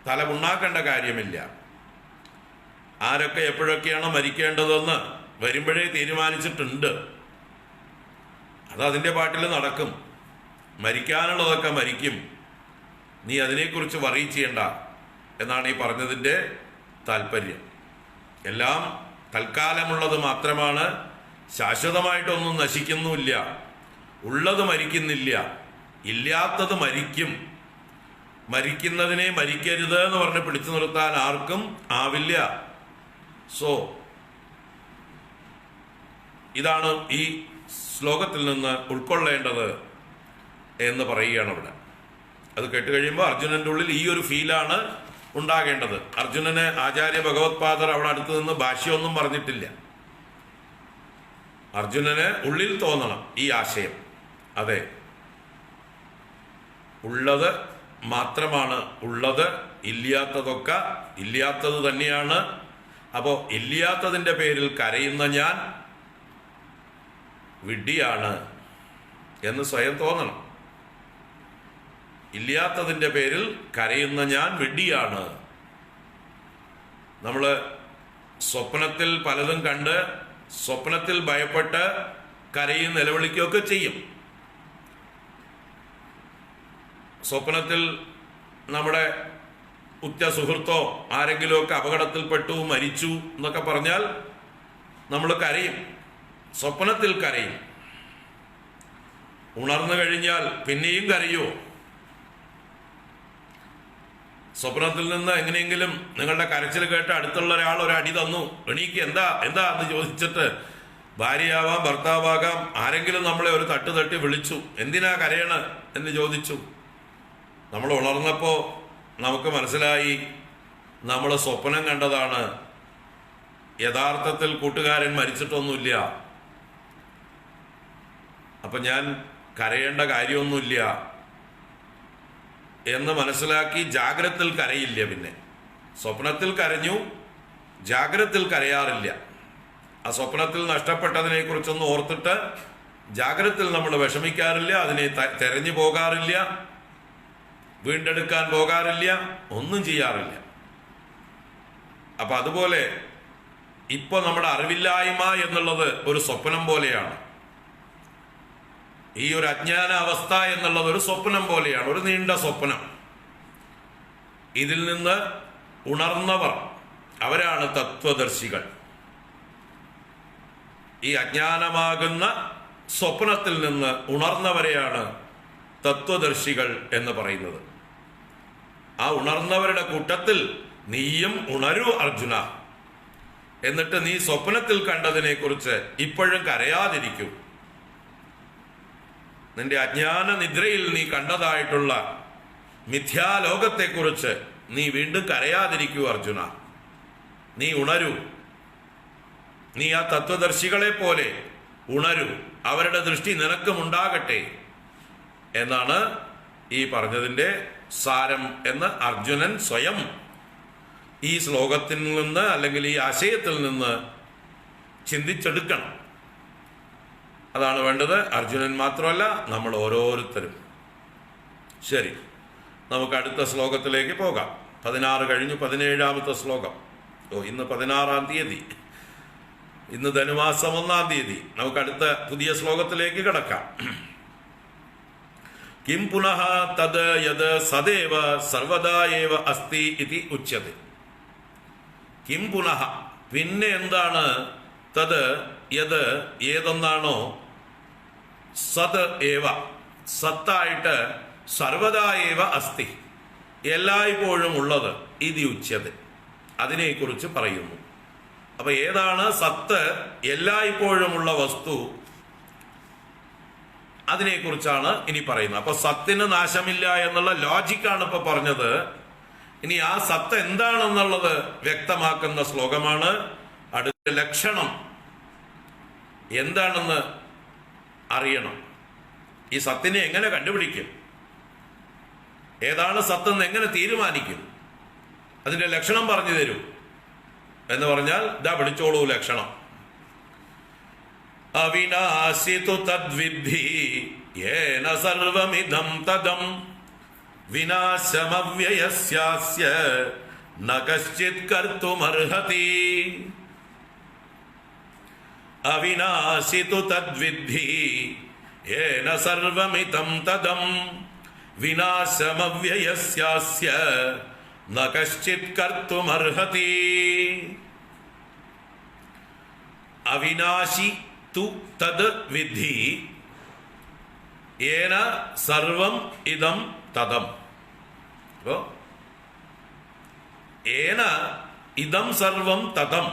തലപുണ്ണാക്കേണ്ട കാര്യമില്ല. ആരൊക്കെ എപ്പോഴൊക്കെയാണ് മരിക്കേണ്ടതെന്ന് വരുമ്പോഴേ തീരുമാനിച്ചിട്ടുണ്ട്. അതതിൻ്റെ പാട്ടിൽ നടക്കും. മരിക്കാനുള്ളതൊക്കെ മരിക്കും. നീ അതിനെക്കുറിച്ച് വറി ചെയ്യണ്ട എന്നാണ് ഈ പറഞ്ഞതിൻ്റെ താല്പര്യം. എല്ലാം തൽക്കാലമുള്ളത് മാത്രമാണ്. ശാശ്വതമായിട്ടൊന്നും നശിക്കുന്നുമില്ല. ഉള്ളത് മരിക്കുന്നില്ല, ഇല്ലാത്തത് മരിക്കും. മരിക്കുന്നതിനെ മരിക്കരുത് എന്ന് പറഞ്ഞ് പിടിച്ചു നിർത്താൻ ആർക്കും ആവില്ല. സോ ഇതാണ് ഈ ശ്ലോകത്തിൽ നിന്ന് ഉൾക്കൊള്ളേണ്ടത് എന്ന് പറയുകയാണ് ഇവിടെ. അത് കേട്ടുകഴിയുമ്പോൾ അർജുനന്റെ ഉള്ളിൽ ഈ ഒരു ഫീലാണ് ഉണ്ടാകേണ്ടത്. അർജുനന് ആചാര്യ ഭഗവത്പാദർ അവിടെ അടുത്ത് നിന്ന് ഭാഷ്യമൊന്നും പറഞ്ഞിട്ടില്ല. അർജുനന് ഉള്ളിൽ തോന്നണം ഈ ആശയം. അതെ, ഉള്ളത് മാത്രമാണ് ഉള്ളത്, ഇല്ലാത്തതൊക്കെ ഇല്ലാത്തത് തന്നെയാണ്. അപ്പോ ഇല്ലാത്തതിൻ്റെ പേരിൽ കരയുന്ന ഞാൻ വിഡ്ഢിയാണ് എന്ന് സ്വയം തോന്നണം. ഇല്ലാത്തതിൻ്റെ പേരിൽ കരയുന്ന ഞാൻ വിഡ്ഢിയാണ്. നമ്മൾ സ്വപ്നത്തിൽ പലതും കണ്ട് സ്വപ്നത്തിൽ ഭയപ്പെട്ട് കരയും നിലവിളിക്കുകയൊക്കെ ചെയ്യും. സ്വപ്നത്തിൽ നമ്മുടെ ഉറ്റ സുഹൃത്തോ ആരെങ്കിലുമൊക്കെ അപകടത്തിൽപ്പെട്ടു, മരിച്ചു എന്നൊക്കെ പറഞ്ഞാൽ നമ്മൾ കരയും, സ്വപ്നത്തിൽ കരയും. ഉണർന്നു കഴിഞ്ഞാൽ പിന്നെയും കരയോ? സ്വപ്നത്തിൽ നിന്ന് എങ്ങനെയെങ്കിലും നിങ്ങളുടെ കരച്ചിൽ കേട്ട് അടുത്തുള്ള ഒരാൾ ഒരു അടി തന്നു, എണീക്ക്, എന്താ എന്ന് ചോദിച്ചിട്ട് ഭാര്യയാവാം ഭർത്താവാകാം ആരെങ്കിലും നമ്മളെ ഒരു തട്ടി വിളിച്ചു, എന്തിനാ കരയണ എന്ന് ചോദിച്ചു. നമ്മൾ ഉണർന്നപ്പോൾ നമുക്ക് മനസ്സിലായി നമ്മൾ സ്വപ്നം കണ്ടതാണ്. യഥാർത്ഥത്തിൽ കൂട്ടുകാരൻ മരിച്ചിട്ടൊന്നുമില്ല. അപ്പൊ ഞാൻ കരയേണ്ട കാര്യമൊന്നുമില്ല എന്ന് മനസ്സിലാക്കി ജാഗ്രത്തിൽ കരയില്ല. പിന്നെ സ്വപ്നത്തിൽ കരഞ്ഞു, ജാഗ്രത്തിൽ കരയാറില്ല. ആ സ്വപ്നത്തിൽ നഷ്ടപ്പെട്ടതിനെ കുറിച്ചൊന്നും ഓർത്തിട്ട് ജാഗ്രത്തിൽ നമ്മൾ വിഷമിക്കാറില്ല, അതിനെ തെരഞ്ഞു പോകാറില്ല, വീണ്ടെടുക്കാൻ പോകാറില്ല, ഒന്നും ചെയ്യാറില്ല. അപ്പൊ അതുപോലെ ഇപ്പൊ നമ്മുടെ അറിവില്ലായ്മ എന്നുള്ളത് ഒരു സ്വപ്നം പോലെയാണ്. ഈ ഒരു അജ്ഞാന അവസ്ഥ എന്നുള്ളത് ഒരു സ്വപ്നം പോലെയാണ്, ഒരു നീണ്ട സ്വപ്നം. ഇതിൽ നിന്ന് ഉണർന്നവർ അവരാണ് തത്വദർശികൾ. ഈ അജ്ഞാനമാകുന്ന സ്വപ്നത്തിൽ നിന്ന് ഉണർന്നവരെയാണ് തത്വദർശികൾ എന്ന് പറയുന്നത്. ആ ഉണർന്നവരുടെ കൂട്ടത്തിൽ നീയും ഉണരൂ അർജുന എന്നിട്ട് നീ സ്വപ്നത്തിൽ കണ്ടതിനെ കുറിച്ച് ഇപ്പോഴും കരയാതിരിക്കൂ. നിന്റെ അജ്ഞാന നിദ്രയിൽ നീ കണ്ടതായിട്ടുള്ള മിഥ്യാലോകത്തെക്കുറിച്ച് നീ വീണ്ടും കരയാതിരിക്കൂ അർജുന. നീ ഉണരൂ. നീ ആ തത്വദർശികളെ പോലെ ഉണരൂ. അവരുടെ ദൃഷ്ടി നിനക്കും ഉണ്ടാകട്ടെ എന്നാണ് ഈ പറഞ്ഞതിൻ്റെ സാരം എന്ന് അർജുനൻ സ്വയം ഈ ശ്ലോകത്തിൽ നിന്ന് അല്ലെങ്കിൽ ഈ ആശയത്തിൽ നിന്ന് ചിന്തിച്ചെടുക്കണം. അതാണ് വേണ്ടത്. അർജുനൻ മാത്രമല്ല, നമ്മൾ ഓരോരുത്തരും. ശരി, നമുക്ക് അടുത്ത ശ്ലോകത്തിലേക്ക് പോകാം. 16 കഴിഞ്ഞു 17-ാമത്തെ ശ്ലോകം. ഇന്ന് 16-ാം തീയതി, ഇന്ന് ധനുമാസം 1-ാം തീയതി. നമുക്ക് അടുത്ത പുതിയ ശ്ലോകത്തിലേക്ക് കിടക്കാം. കിം പുനഃ തത് യത് സദേവ സർവദാ ഏവ അസ്തി ഇതി ഉച്യത്തെ. കിം പുനഃ, പിന്നെ എന്താണ്, തത് യത് ഏതൊന്നാണോ, സത് ഏവ സത്തായിട്ട്, സർവദാ ഏവ അസ്തി എല്ലായ്പ്പോഴും ഉള്ളത്, ഇതി ഉച്യത്തെ അതിനെക്കുറിച്ച് പറയുന്നു. അപ്പൊ ഏതാണ് സത്ത്, എല്ലായ്പ്പോഴുമുള്ള വസ്തു, അതിനെക്കുറിച്ചാണ് ഇനി പറയുന്നത്. അപ്പൊ സത്തിന് നാശമില്ല എന്നുള്ള ലോജിക്കാണ് ഇപ്പൊ പറഞ്ഞത്. ഇനി ആ സത്ത് എന്താണെന്നുള്ളത് വ്യക്തമാക്കുന്ന ശ്ലോകമാണ്. അടുത്ത ലക്ഷണം എന്താണെന്ന് അറിയണം. ഈ സത്തിനെ എങ്ങനെ കണ്ടുപിടിക്കും, ഏതാണ് സത്തെന്ന് എങ്ങനെ തീരുമാനിക്കും, അതിന്റെ ലക്ഷണം പറഞ്ഞു തരൂ എന്ന് പറഞ്ഞാൽ ഇതാ പിടിച്ചോളൂ ലക്ഷണം. അവിനാശിതു തദ്വിദ്ധി യേന സർവമിദം തദം വിനാശമവ്യയസ്യാസ്യ ന കശ്ചിത് കർത്തുമർഹതി. അവിനാശിതു തദ്വിദ്ധി യേന സർവമിദം തദം വിനാശമവ്യയസ്യാസ്യ ന കശ്ചിത് കർത്തുമർഹതി. അവിനാശി തു തദ് വിദ്ധി യേന സർവം ഇദം തദം. അപ്പോ ഏന ഇദം സർവം തദം,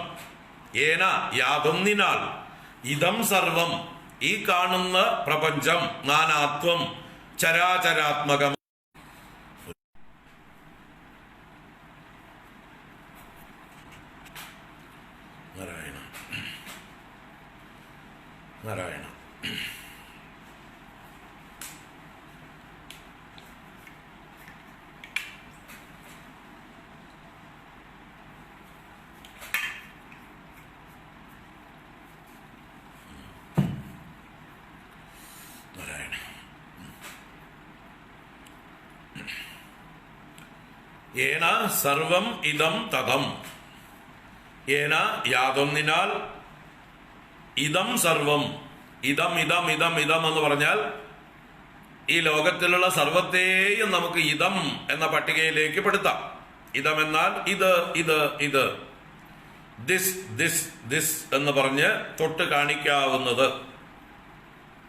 ഏന യാതൊന്നിനാൽ, ഇദം സർവം ഈ കാണുന്ന പ്രപഞ്ചം, നാനാത്വം, ചരാചരാത്മകം. നാരായണ നാരായണ. ഏന സർവം ഇദം തദം, ഏന യാതൊന്നിനാൽ, ഇദം സർവം, ഇദം ഇദം ഇദം ഇദം എന്ന് പറഞ്ഞാൽ ഈ ലോകത്തിലുള്ള സർവത്തെയും നമുക്ക് ഇദം എന്ന പട്ടികയിലേക്ക് പെടുത്താം. ഇദം എന്നാൽ ഇത് ഇത് ഇത്, ദിസ് ദിസ് ദിസ് എന്ന് പറഞ്ഞ് തൊട്ട് കാണിക്കാവുന്നത്.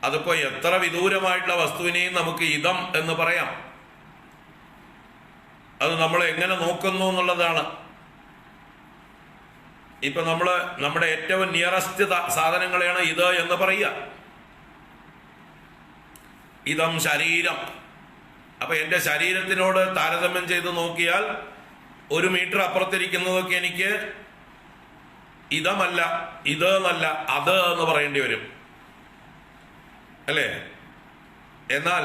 അതിപ്പോ എത്ര വിദൂരമായിട്ടുള്ള വസ്തുവിനെയും നമുക്ക് ഇദം എന്ന് പറയാം. അത് നമ്മൾ എങ്ങനെ നോക്കുന്നു എന്നുള്ളതാണ്. ഇപ്പൊ നമ്മുടെ ഏറ്റവും നിയറസ്റ്റ് സാധനങ്ങളെയാണ് ഇത് എന്ന് പറയുക. ഇതം ശരീരം. അപ്പൊ എന്റെ ശരീരത്തിനോട് താരതമ്യം ചെയ്ത് നോക്കിയാൽ 1 മീറ്റർ അപ്പുറത്തിരിക്കുന്നതൊക്കെ എനിക്ക് ഇതമല്ല, ഇത് എന്നല്ല, അത് എന്ന് പറയേണ്ടി വരും അല്ലേ? എന്നാൽ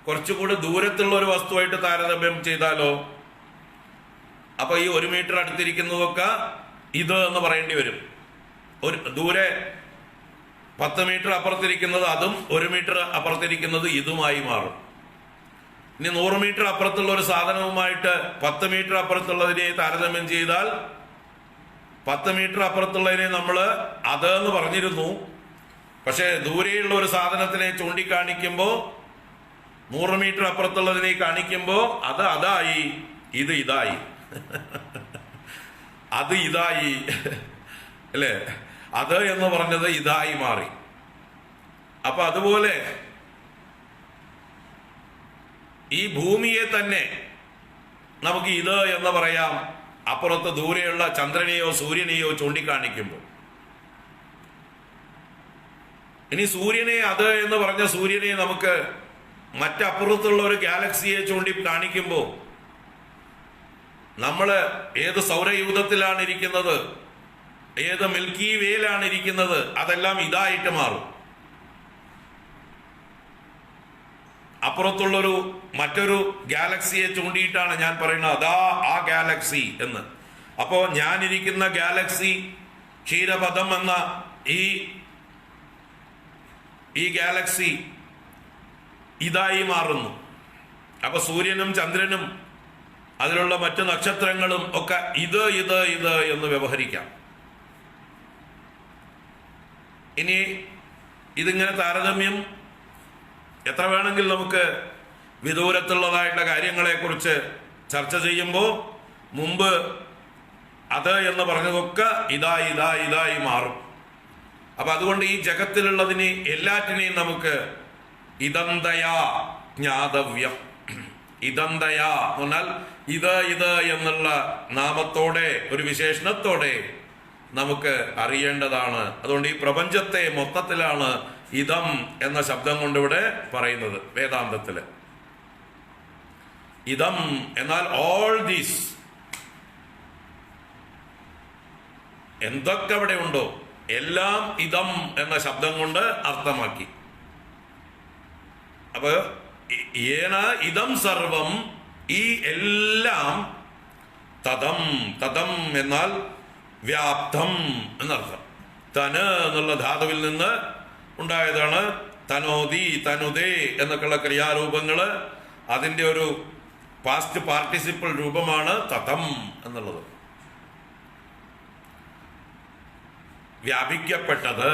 കുറച്ചുകൂടി ദൂരത്തുള്ള ഒരു വസ്തുവായിട്ട് താരതമ്യം ചെയ്താലോ, അപ്പൊ ഈ 1 മീറ്റർ അടുത്തിരിക്കുന്നതൊക്കെ ഇത് എന്ന് പറയേണ്ടി വരും. ഒരു ദൂരെ 10 മീറ്റർ അപ്പുറത്തിരിക്കുന്നത് അതും 1 മീറ്റർ അപ്പുറത്തിരിക്കുന്നത് ഇതുമായി മാറും. ഇനി 100 മീറ്റർ അപ്പുറത്തുള്ള ഒരു സാധനവുമായിട്ട് 10 മീറ്റർ അപ്പുറത്തുള്ളതിനെ താരതമ്യം ചെയ്താൽ 10 മീറ്റർ അപ്പുറത്തുള്ളതിനെ നമ്മൾ അത് എന്ന് പറഞ്ഞിരുന്നു. പക്ഷെ ദൂരെയുള്ള ഒരു സാധനത്തിനെ ചൂണ്ടിക്കാണിക്കുമ്പോൾ 100 മീറ്റർ അപ്പുറത്തുള്ളതിനെ കാണിക്കുമ്പോൾ അത് അതായി, ഇത് ഇതായി. അത് ഇതായി അല്ലേ? അത് എന്ന് പറഞ്ഞത് ഇതായി മാറി. അപ്പൊ അതുപോലെ ഈ ഭൂമിയെ തന്നെ നമുക്ക് ഇത് എന്ന് പറയാം, അപ്പുറത്ത് ദൂരെയുള്ള ചന്ദ്രനെയോ സൂര്യനെയോ ചൂണ്ടിക്കാണിക്കുമ്പോൾ. ഇനി സൂര്യനെ, അത് എന്ന് പറഞ്ഞ സൂര്യനെ നമുക്ക് മറ്റപ്പുറത്തുള്ള ഒരു ഗാലക്സിയെ ചൂണ്ടി കാണിക്കുമ്പോൾ നമ്മൾ ഏത് സൗരയൂഥത്തിലാണ് ഇരിക്കുന്നത്, ഏത് മിൽക്കി വേയിലാണ് ഇരിക്കുന്നത്, അതെല്ലാം ഇതായിട്ട് മാറും. അപ്പുറത്തുള്ളൊരു മറ്റൊരു ഗാലക്സിയെ ചൂണ്ടിയിട്ടാണ് ഞാൻ പറയുന്നത് അതാ ആ ഗാലക്സി എന്ന്. അപ്പോ ഞാനിരിക്കുന്ന ഗാലക്സി ക്ഷീരപഥം എന്ന ഈ ഗാലക്സി ഇതായി മാറുന്നു. അപ്പൊ സൂര്യനും ചന്ദ്രനും അതിലുള്ള മറ്റു നക്ഷത്രങ്ങളും ഒക്കെ ഇത് ഇത് ഇത് എന്ന് വ്യവഹരിക്കാം. ഇനി ഇതിങ്ങനെ താരതമ്യം എത്ര വേണമെങ്കിൽ നമുക്ക് വിദൂരത്തുള്ളതായിട്ടുള്ള കാര്യങ്ങളെക്കുറിച്ച് ചർച്ച ചെയ്യുമ്പോൾ മുമ്പ് അത് എന്ന് പറഞ്ഞതൊക്കെ ഇതായി മാറും. അപ്പൊ അതുകൊണ്ട് ഈ ജഗത്തിലുള്ളതിനെ എല്ലാറ്റിനെയും നമുക്ക് ഇദന്തയാ ജ്ഞാതവ്യം. ഇദന്തയാ എന്ന് പറഞ്ഞാൽ ഇത് എന്നുള്ള നാമത്തോടെ, ഒരു വിശേഷണത്തോടെ നമുക്ക് അറിയേണ്ടതാണ്. അതുകൊണ്ട് ഈ പ്രപഞ്ചത്തെ മൊത്തത്തിലാണ് ഇതം എന്ന ശബ്ദം കൊണ്ടിവിടെ പറയുന്നത് വേദാന്തത്തില്. ഇതം എന്നാൽ ഓൾ ദീസ്, എന്തൊക്കെ അവിടെ ഉണ്ടോ എല്ലാം ഇതം എന്ന ശബ്ദം കൊണ്ട് അർത്ഥമാക്കി. അപ്പൊ ഏന ഇതം സർവം, ഈ എല്ലാം, തതം, തതം എന്നാൽ വ്യാപ്തം എന്നർത്ഥം. തന് എന്നുള്ള ധാതുവിൽ നിന്ന് ഉണ്ടായതാണ് തനോതി, തനുദേ എന്നൊക്കെയുള്ള ക്രിയാരൂപങ്ങള്. അതിന്റെ ഒരു പാസ്റ്റ് പാർട്ടിസിപ്പിൾ രൂപമാണ് തതം എന്നുള്ളത്. വ്യാപിക്കപ്പെട്ടത്.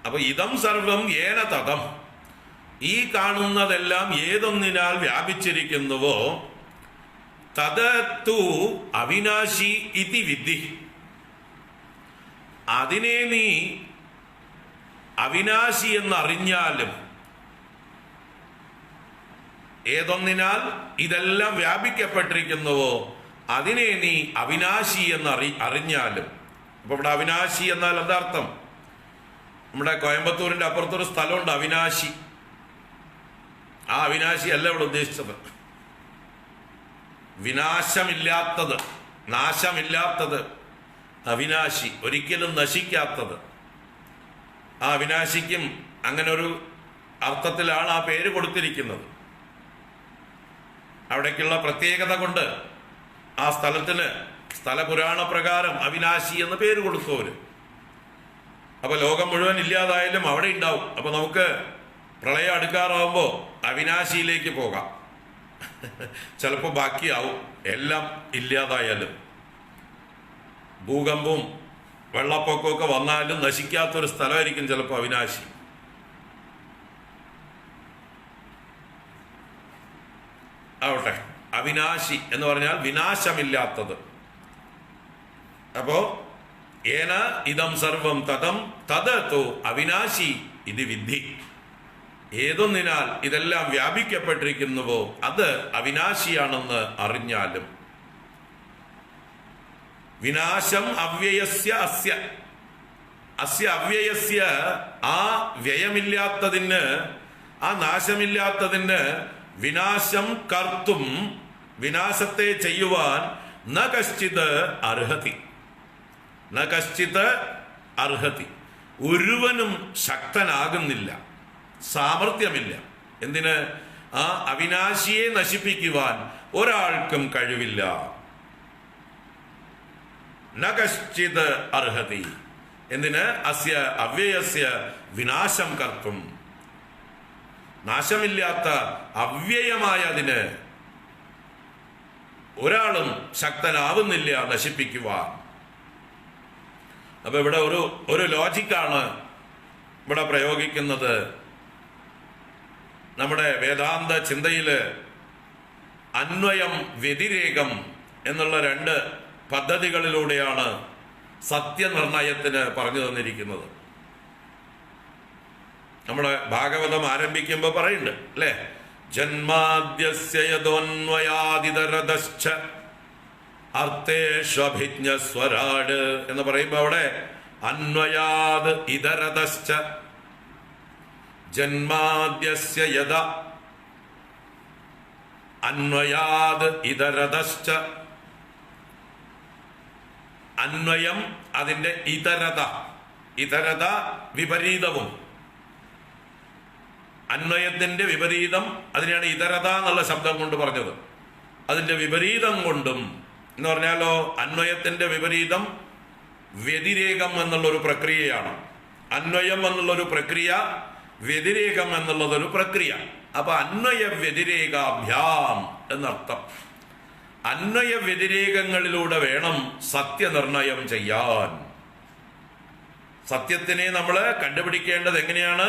അപ്പൊ ഇതം സർവം ഏന തതം, ഈ കാണുന്നതെല്ലാം ഏതൊന്നിനാൽ വ്യാപിച്ചിരിക്കുന്നുവോ തദത്തു അവിനാശി ഇതി വിദ്ധി, അതിനെ നീ അവിനാശി എന്നറിഞ്ഞാലും, ഏതൊന്നിനാൽ ഇതെല്ലാം വ്യാപിക്കപ്പെട്ടിരിക്കുന്നുവോ അതിനെ നീ അവിനാശി എന്ന് അറിഞ്ഞാലും. അപ്പൊ ഇവിടെ അവിനാശി എന്നാൽ എന്താർത്ഥം? നമ്മുടെ കോയമ്പത്തൂരിന്റെ അപ്പുറത്തൊരു സ്ഥലമുണ്ട് അവിനാശി. ആ അവിനാശി അല്ല ഇവിടെ ഉദ്ദേശിച്ചത്. വിനാശമില്ലാത്തത്, നാശമില്ലാത്തത്, അവിനാശി, ഒരിക്കലും നശിക്കാത്തത്. ആ അവിനാശിക്കും അങ്ങനെ ഒരു അർത്ഥത്തിലാണ് ആ പേര് കൊടുത്തിരിക്കുന്നത്. അവിടേക്കുള്ള പ്രത്യേകത കൊണ്ട് ആ സ്ഥലത്തിന് സ്ഥലപുരാണ പ്രകാരം അവിനാശി എന്ന് പേര് കൊടുത്തവര്. അപ്പൊ ലോകം മുഴുവൻ ഇല്ലാതായാലും അവിടെ ഉണ്ടാവും. അപ്പൊ നമുക്ക് പ്രളയം അടുക്കാറാവുമ്പോ അവിനാശിയിലേക്ക് പോകാം. ചിലപ്പോ ബാക്കിയാവും എല്ലാം ഇല്ലാതായാലും. ഭൂകമ്പവും വെള്ളപ്പൊക്കമൊക്കെ വന്നാലും നശിക്കാത്തൊരു സ്ഥലമായിരിക്കും ചിലപ്പോൾ അവിനാശി. ആവട്ടെ, അവിനാശി എന്ന് പറഞ്ഞാൽ വിനാശമില്ലാത്തത്. അപ്പോ ഏന ഇതം സർവം തതം തദതു അവിനാശി ഇത് വിദ്ധി, ഏതൊന്നിനാൽ ഇതെല്ലാം വ്യാപിക്കപ്പെട്ടിരിക്കുന്നുവോ അത് അവിനാശിയാണെന്ന് അറിഞ്ഞാലും. വിനാശം അവ്യയസ്യ അസ്യ, അസ്യ അവ്യയസ്യ, ആ വ്യയമില്ലാത്തതിന്, ആ നാശമില്ലാത്തതിന് വിനാശം കർത്തും, വിനാശത്തെ ചെയ്യുവാൻ ന കശ്ചിത് അർഹതി, ന കശ്ചിത് അർഹതി, ഒരുവനും ശക്തനാകുന്നില്ല, സാമർഥ്യമില്ല. എന്തിന്? ആ അവിനാശിയെ നശിപ്പിക്കുവാൻ ഒരാൾക്കും കഴിവില്ല. ന കശ്ചിത് അർഹതി, എന്തിന്? അസ്യ അവ്യയസ്യ വിനാശം കർത്തും, നാശമില്ലാത്ത അവ്യയമായ അതിന് ഒരാളും ശക്തനാവുന്നില്ല നശിപ്പിക്കുവാൻ. അപ്പൊ ഇവിടെ ഒരു ലോജിക്കാണ് ഇവിടെ പ്രയോഗിക്കുന്നത്. നമ്മുടെ വേദാന്ത ചിന്തയില് അന്വയം, വ്യതിരേകം എന്നുള്ള രണ്ട് പദ്ധതികളിലൂടെയാണ് സത്യനിർണയത്തിന് പറഞ്ഞു തന്നിരിക്കുന്നത്. നമ്മുടെ ഭാഗവതം ആരംഭിക്കുമ്പോൾ പറയുന്നുണ്ട് അല്ലേ, ജന്മാദ്യസ്യ യദോന്വയാദിതരതശ്ച അർത്ഥേഷ്വഭിജ്ഞ സ്വരാട് എന്ന് പറയുമ്പോ അവിടെ അന്വയാത് ഇതരതശ്ച ജന്മാദ്യസ്യ യദ അന്വയാത് ഇതരതശ്ച. അന്വയം അതിന്റെ ഇതരത വിപരീതവും. അന്വയത്തിന്റെ വിപരീതം അതിനെയാണ് ഇതരത എന്നുള്ള ശബ്ദം കൊണ്ട് പറഞ്ഞത്. അതിന്റെ വിപരീതം കൊണ്ടും എന്ന് പറഞ്ഞാലോ, അന്വയത്തിന്റെ വിപരീതം വ്യതിരേകം എന്നുള്ളൊരു പ്രക്രിയയാണ്. അന്വയം എന്നുള്ളൊരു പ്രക്രിയ, വ്യതിരേകം എന്നുള്ളതൊരു പ്രക്രിയ. അപ്പൊ അന്വയ വ്യതിരേകാഭ്യാം എന്നർത്ഥം. അന്വയ വ്യതിരേകങ്ങളിലൂടെ വേണം സത്യനിർണയം ചെയ്യാൻ. സത്യത്തിനെ നമ്മൾ കണ്ടുപിടിക്കേണ്ടത് എങ്ങനെയാണ്?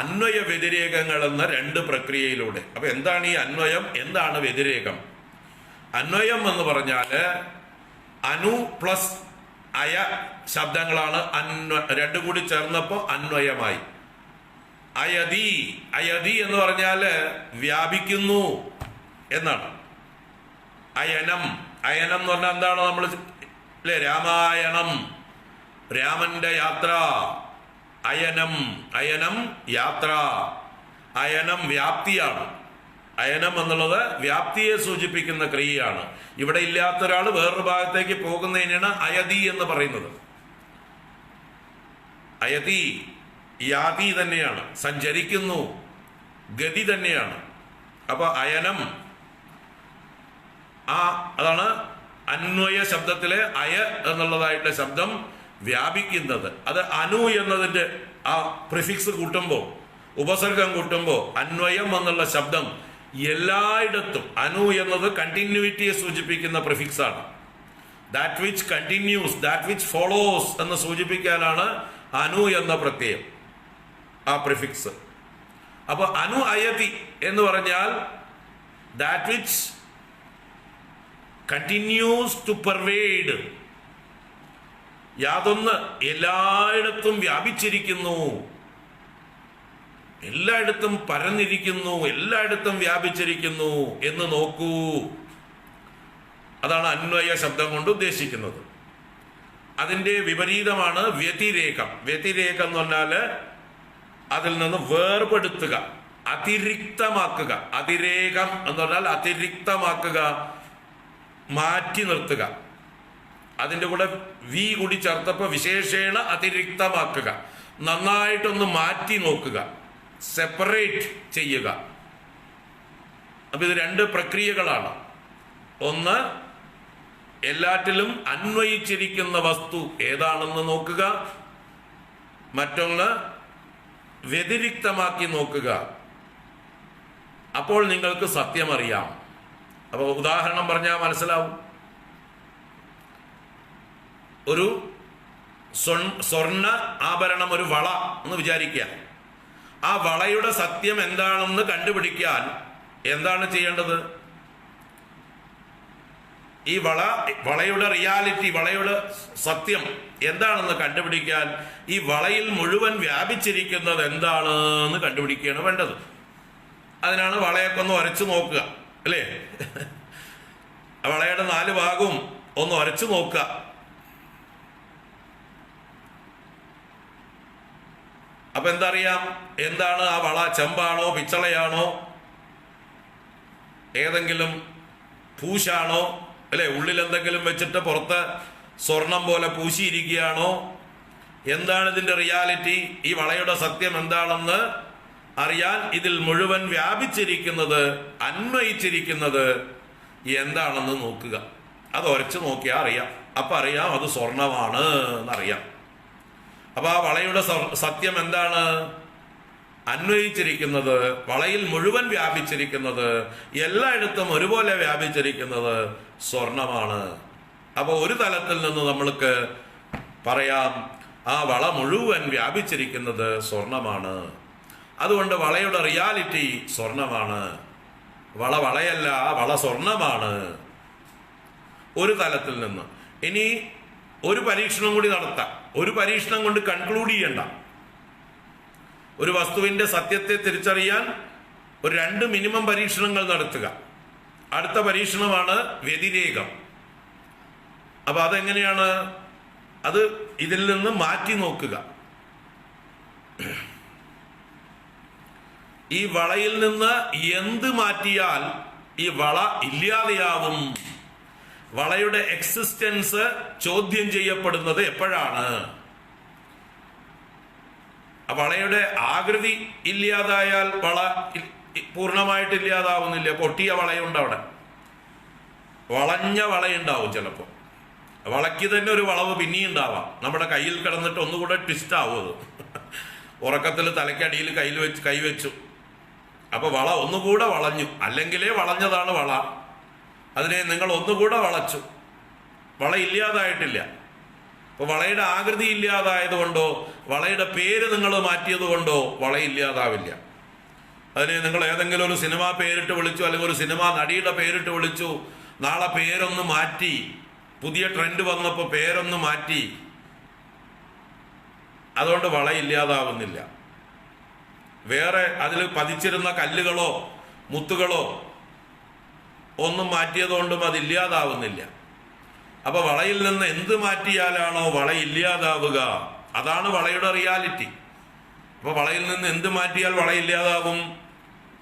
അന്വയ വ്യതിരേകങ്ങൾ എന്ന രണ്ട് പ്രക്രിയയിലൂടെ. അപ്പൊ എന്താണ് ഈ അന്വയം, എന്താണ് വ്യതിരേകം? അന്വയം എന്ന് പറഞ്ഞാല് അനു പ്ലസ് അയ ശബ്ദങ്ങളാണ് രണ്ടു കൂടി ചേർന്നപ്പോ അന്വയമായി. അയതി എന്ന് പറഞ്ഞാല് വ്യാപിക്കുന്നു എന്നാണ്. അയനം എന്ന് പറഞ്ഞാൽ എന്താണ്? നമ്മൾ അല്ലെ, രാമായണം, രാമന്റെ യാത്ര. അയനം യാത്ര. അയനം വ്യാപ്തിയാണ്. അയനം എന്നുള്ളത് വ്യാപ്തിയെ സൂചിപ്പിക്കുന്ന ക്രിയയാണ്. ഇവിടെ ഇല്ലാത്ത ഒരാൾ വേറൊരു ഭാഗത്തേക്ക് പോകുന്നതിനാണ് അയതി എന്ന് പറയുന്നത്. അയതി യാതി തന്നെയാണ്, സഞ്ചരിക്കുന്നു, ഗതി തന്നെയാണ്. അപ്പൊ അയനം അതാണ് അന്വയ ശബ്ദത്തിലെ അയ എന്നുള്ളതായിട്ടുള്ള ശബ്ദം വ്യാപിക്കുന്നത്. അത് അനു എന്നതിന്റെ ആ പ്രിഫിക്സ് കൂട്ടുമ്പോൾ, ഉപസർഗം കൂട്ടുമ്പോൾ അന്വയം എന്നുള്ള ശബ്ദം എല്ലായിടത്തും, അനു എന്നത് കണ്ടിന്യൂറ്റിയെ സൂചിപ്പിക്കുന്ന പ്രിഫിക്സ് ആണ്. That which continuous, that which follows എന്ന് സൂചിപ്പിക്കാനാണ് അനു എന്ന പ്രത്യയം, ആ പ്രിഫിക്സ്. അപ്പൊ അനു അയതി എന്ന് പറഞ്ഞാൽ ദാറ്റ് വിച്ച് കണ്ടിന്യൂസ് ടു പെർവേഡ്. യാതൊന്ന് എല്ലായിടത്തും വ്യാപിച്ചിരിക്കുന്നു, എല്ലായിടത്തും പരന്നിരിക്കുന്നു, എല്ലായിടത്തും വ്യാപിച്ചിരിക്കുന്നു എന്ന് നോക്കൂ. അതാണ് അന്വയ ശബ്ദം കൊണ്ട് ഉദ്ദേശിക്കുന്നത്. അതിന്റെ വിപരീതമാണ് വ്യതിരേകം. വ്യതിരേകം എന്ന് പറഞ്ഞാല് അതിൽ നിന്ന് വേർപെടുത്തുക, അതിരിക്തമാക്കുക. അതിരേകം എന്ന് പറഞ്ഞാൽ അതിരിക്തമാക്കുക, മാറ്റി നിർത്തുക. അതിന്റെ കൂടെ വി കൂടി ചേർത്തപ്പോ വിശേഷേണ അതിരിക്തമാക്കുക, നന്നായിട്ടൊന്ന് മാറ്റി നോക്കുക, സെപ്പറേറ്റ് ചെയ്യുക. അപ്പൊ ഇത് രണ്ട് പ്രക്രിയകളാണ്. ഒന്ന്, എല്ലാറ്റിലും അന്വയിച്ചിരിക്കുന്ന വസ്തു ഏതാണെന്ന് നോക്കുക. മറ്റൊന്ന്, വ്യതിരിക്തമാക്കി നോക്കുക. അപ്പോൾ നിങ്ങൾക്ക് സത്യം അറിയാം. അപ്പൊ ഉദാഹരണം പറഞ്ഞാൽ മനസ്സിലാവും. ഒരു സ്വർണ്ണ ആഭരണം, ഒരു വള എന്ന് വിചാരിക്കുക. ആ വളയുടെ സത്യം എന്താണെന്ന് കണ്ടുപിടിക്കാൻ എന്താണ് ചെയ്യേണ്ടത്? ഈ വളയുടെ റിയാലിറ്റി, വളയുടെ സത്യം എന്താണെന്ന് കണ്ടുപിടിക്കാൻ ഈ വളയിൽ മുഴുവൻ വ്യാപിച്ചിരിക്കുന്നത് എന്താണെന്ന് കണ്ടുപിടിക്കുകയാണ് വേണ്ടത്. അതിനാണ് വളയൊക്കെ ഒന്ന് ഉരച്ചു നോക്കുക, അല്ലേ? വളയുടെ 4 ഭാഗവും ഒന്ന് ഉരച്ചു നോക്കുക. അപ്പൊ എന്തറിയാം? എന്താണ് ആ വള? ചെമ്പാണോ, പിച്ചളയാണോ, ഏതെങ്കിലും പൂശാണോ, അല്ലെ? ഉള്ളിൽ എന്തെങ്കിലും വെച്ചിട്ട് പുറത്ത് സ്വർണം പോലെ പൂശിയിരിക്കുകയാണോ? എന്താണ് ഇതിന്റെ റിയാലിറ്റി? ഈ വളയുടെ സത്യം എന്താണെന്ന് അറിയാൻ ഇതിൽ മുഴുവൻ വ്യാപിച്ചിരിക്കുന്നത്, അന്വയിച്ചിരിക്കുന്നത് എന്താണെന്ന് നോക്കുക. അത് ഉരച്ചു നോക്കിയാൽ അറിയാം. അപ്പൊ അറിയാം അത് സ്വർണമാണ് എന്നറിയാം. അപ്പൊ ആ വളയുടെ സത്യം എന്താണ്? അന്വയിച്ചിരിക്കുന്നത്, വളയിൽ മുഴുവൻ വ്യാപിച്ചിരിക്കുന്നത്, എല്ലായിടത്തും ഒരുപോലെ വ്യാപിച്ചിരിക്കുന്നത് സ്വർണമാണ്. അപ്പൊ ഒരു തലത്തിൽ നിന്ന് നമ്മൾക്ക് പറയാം ആ വള മുഴുവൻ വ്യാപിച്ചിരിക്കുന്നത് സ്വർണമാണ്. അതുകൊണ്ട് വളയുടെ റിയാലിറ്റി സ്വർണമാണ്. വളയല്ല, വള സ്വർണമാണ്. ഒരു തലത്തിൽ നിന്ന്. ഇനി ഒരു പരീക്ഷണം കൂടി നടത്താം. ഒരു പരീക്ഷണം കൊണ്ട് കൺക്ലൂഡ് ചെയ്യണ്ട. ഒരു വസ്തുവിന്റെ സത്യത്തെ തിരിച്ചറിയാൻ ഒരു 2 മിനിമം പരീക്ഷണങ്ങൾ നടത്തുക. അടുത്ത പരീക്ഷണമാണ് വ്യതിരേകം. അപ്പൊ അതെങ്ങനെയാണ്? അത് ഇതിൽ നിന്ന് മാറ്റി നോക്കുക. ഈ വളയിൽ നിന്ന് എന്ത് മാറ്റിയാൽ ഈ വള ഇല്ലാതെയാവും? വളയുടെ എക്സിസ്റ്റൻസ് ചോദ്യം ചെയ്യപ്പെടുന്നത് എപ്പോഴാണ്? വളയുടെ ആകൃതി ഇല്ലാതായാൽ വള പൂർണ്ണമായിട്ട് ഇല്ലാതാവുന്നില്ല. പൊട്ടിയ വളയുണ്ട് അവിടെ, വളഞ്ഞ വളയുണ്ടാവും. ചിലപ്പോൾ വളയ്ക്ക് തന്നെ ഒരു വളവ് പിന്നെയും ഉണ്ടാവാം. നമ്മുടെ കയ്യിൽ കിടന്നിട്ട് ഒന്നുകൂടെ ട്വിസ്റ്റ് ആവും. അത് ഉറക്കത്തിൽ തലയ്ക്കടിയിൽ കൈവച്ചു, അപ്പൊ വള ഒന്നുകൂടെ വളഞ്ഞു. അല്ലെങ്കിലേ വളഞ്ഞതാണ് വള. അതിനെ നിങ്ങൾ ഒന്നുകൂടെ വളച്ചു, വള ഇല്ലാതായിട്ടില്ല. അപ്പൊ വളയുടെ ആകൃതി ഇല്ലാതായത് കൊണ്ടോ വളയുടെ പേര് നിങ്ങൾ മാറ്റിയത് കൊണ്ടോ വള ഇല്ലാതാവില്ല. അതിനെ നിങ്ങൾ ഏതെങ്കിലും ഒരു സിനിമ പേരിട്ട് വിളിച്ചു, അല്ലെങ്കിൽ ഒരു സിനിമ നടിയുടെ പേരിട്ട് വിളിച്ചു, നാളെ പേരൊന്ന് മാറ്റി, പുതിയ ട്രെൻഡ് വന്നപ്പോൾ പേരൊന്ന് മാറ്റി, അതുകൊണ്ട് വള ഇല്ലാതാവുന്നില്ല. വേറെ അതിൽ പതിച്ചിരുന്ന കല്ലുകളോ മുത്തുകളോ ഒന്നും മാറ്റിയതുകൊണ്ടും അതില്ലാതാവുന്നില്ല. അപ്പൊ വളയിൽ നിന്ന് എന്ത് മാറ്റിയാലാണോ വള ഇല്ലാതാവുക, അതാണ് വളയുടെ റിയാലിറ്റി. അപ്പൊ വളയിൽ നിന്ന് എന്ത് മാറ്റിയാൽ വള ഇല്ലാതാവും?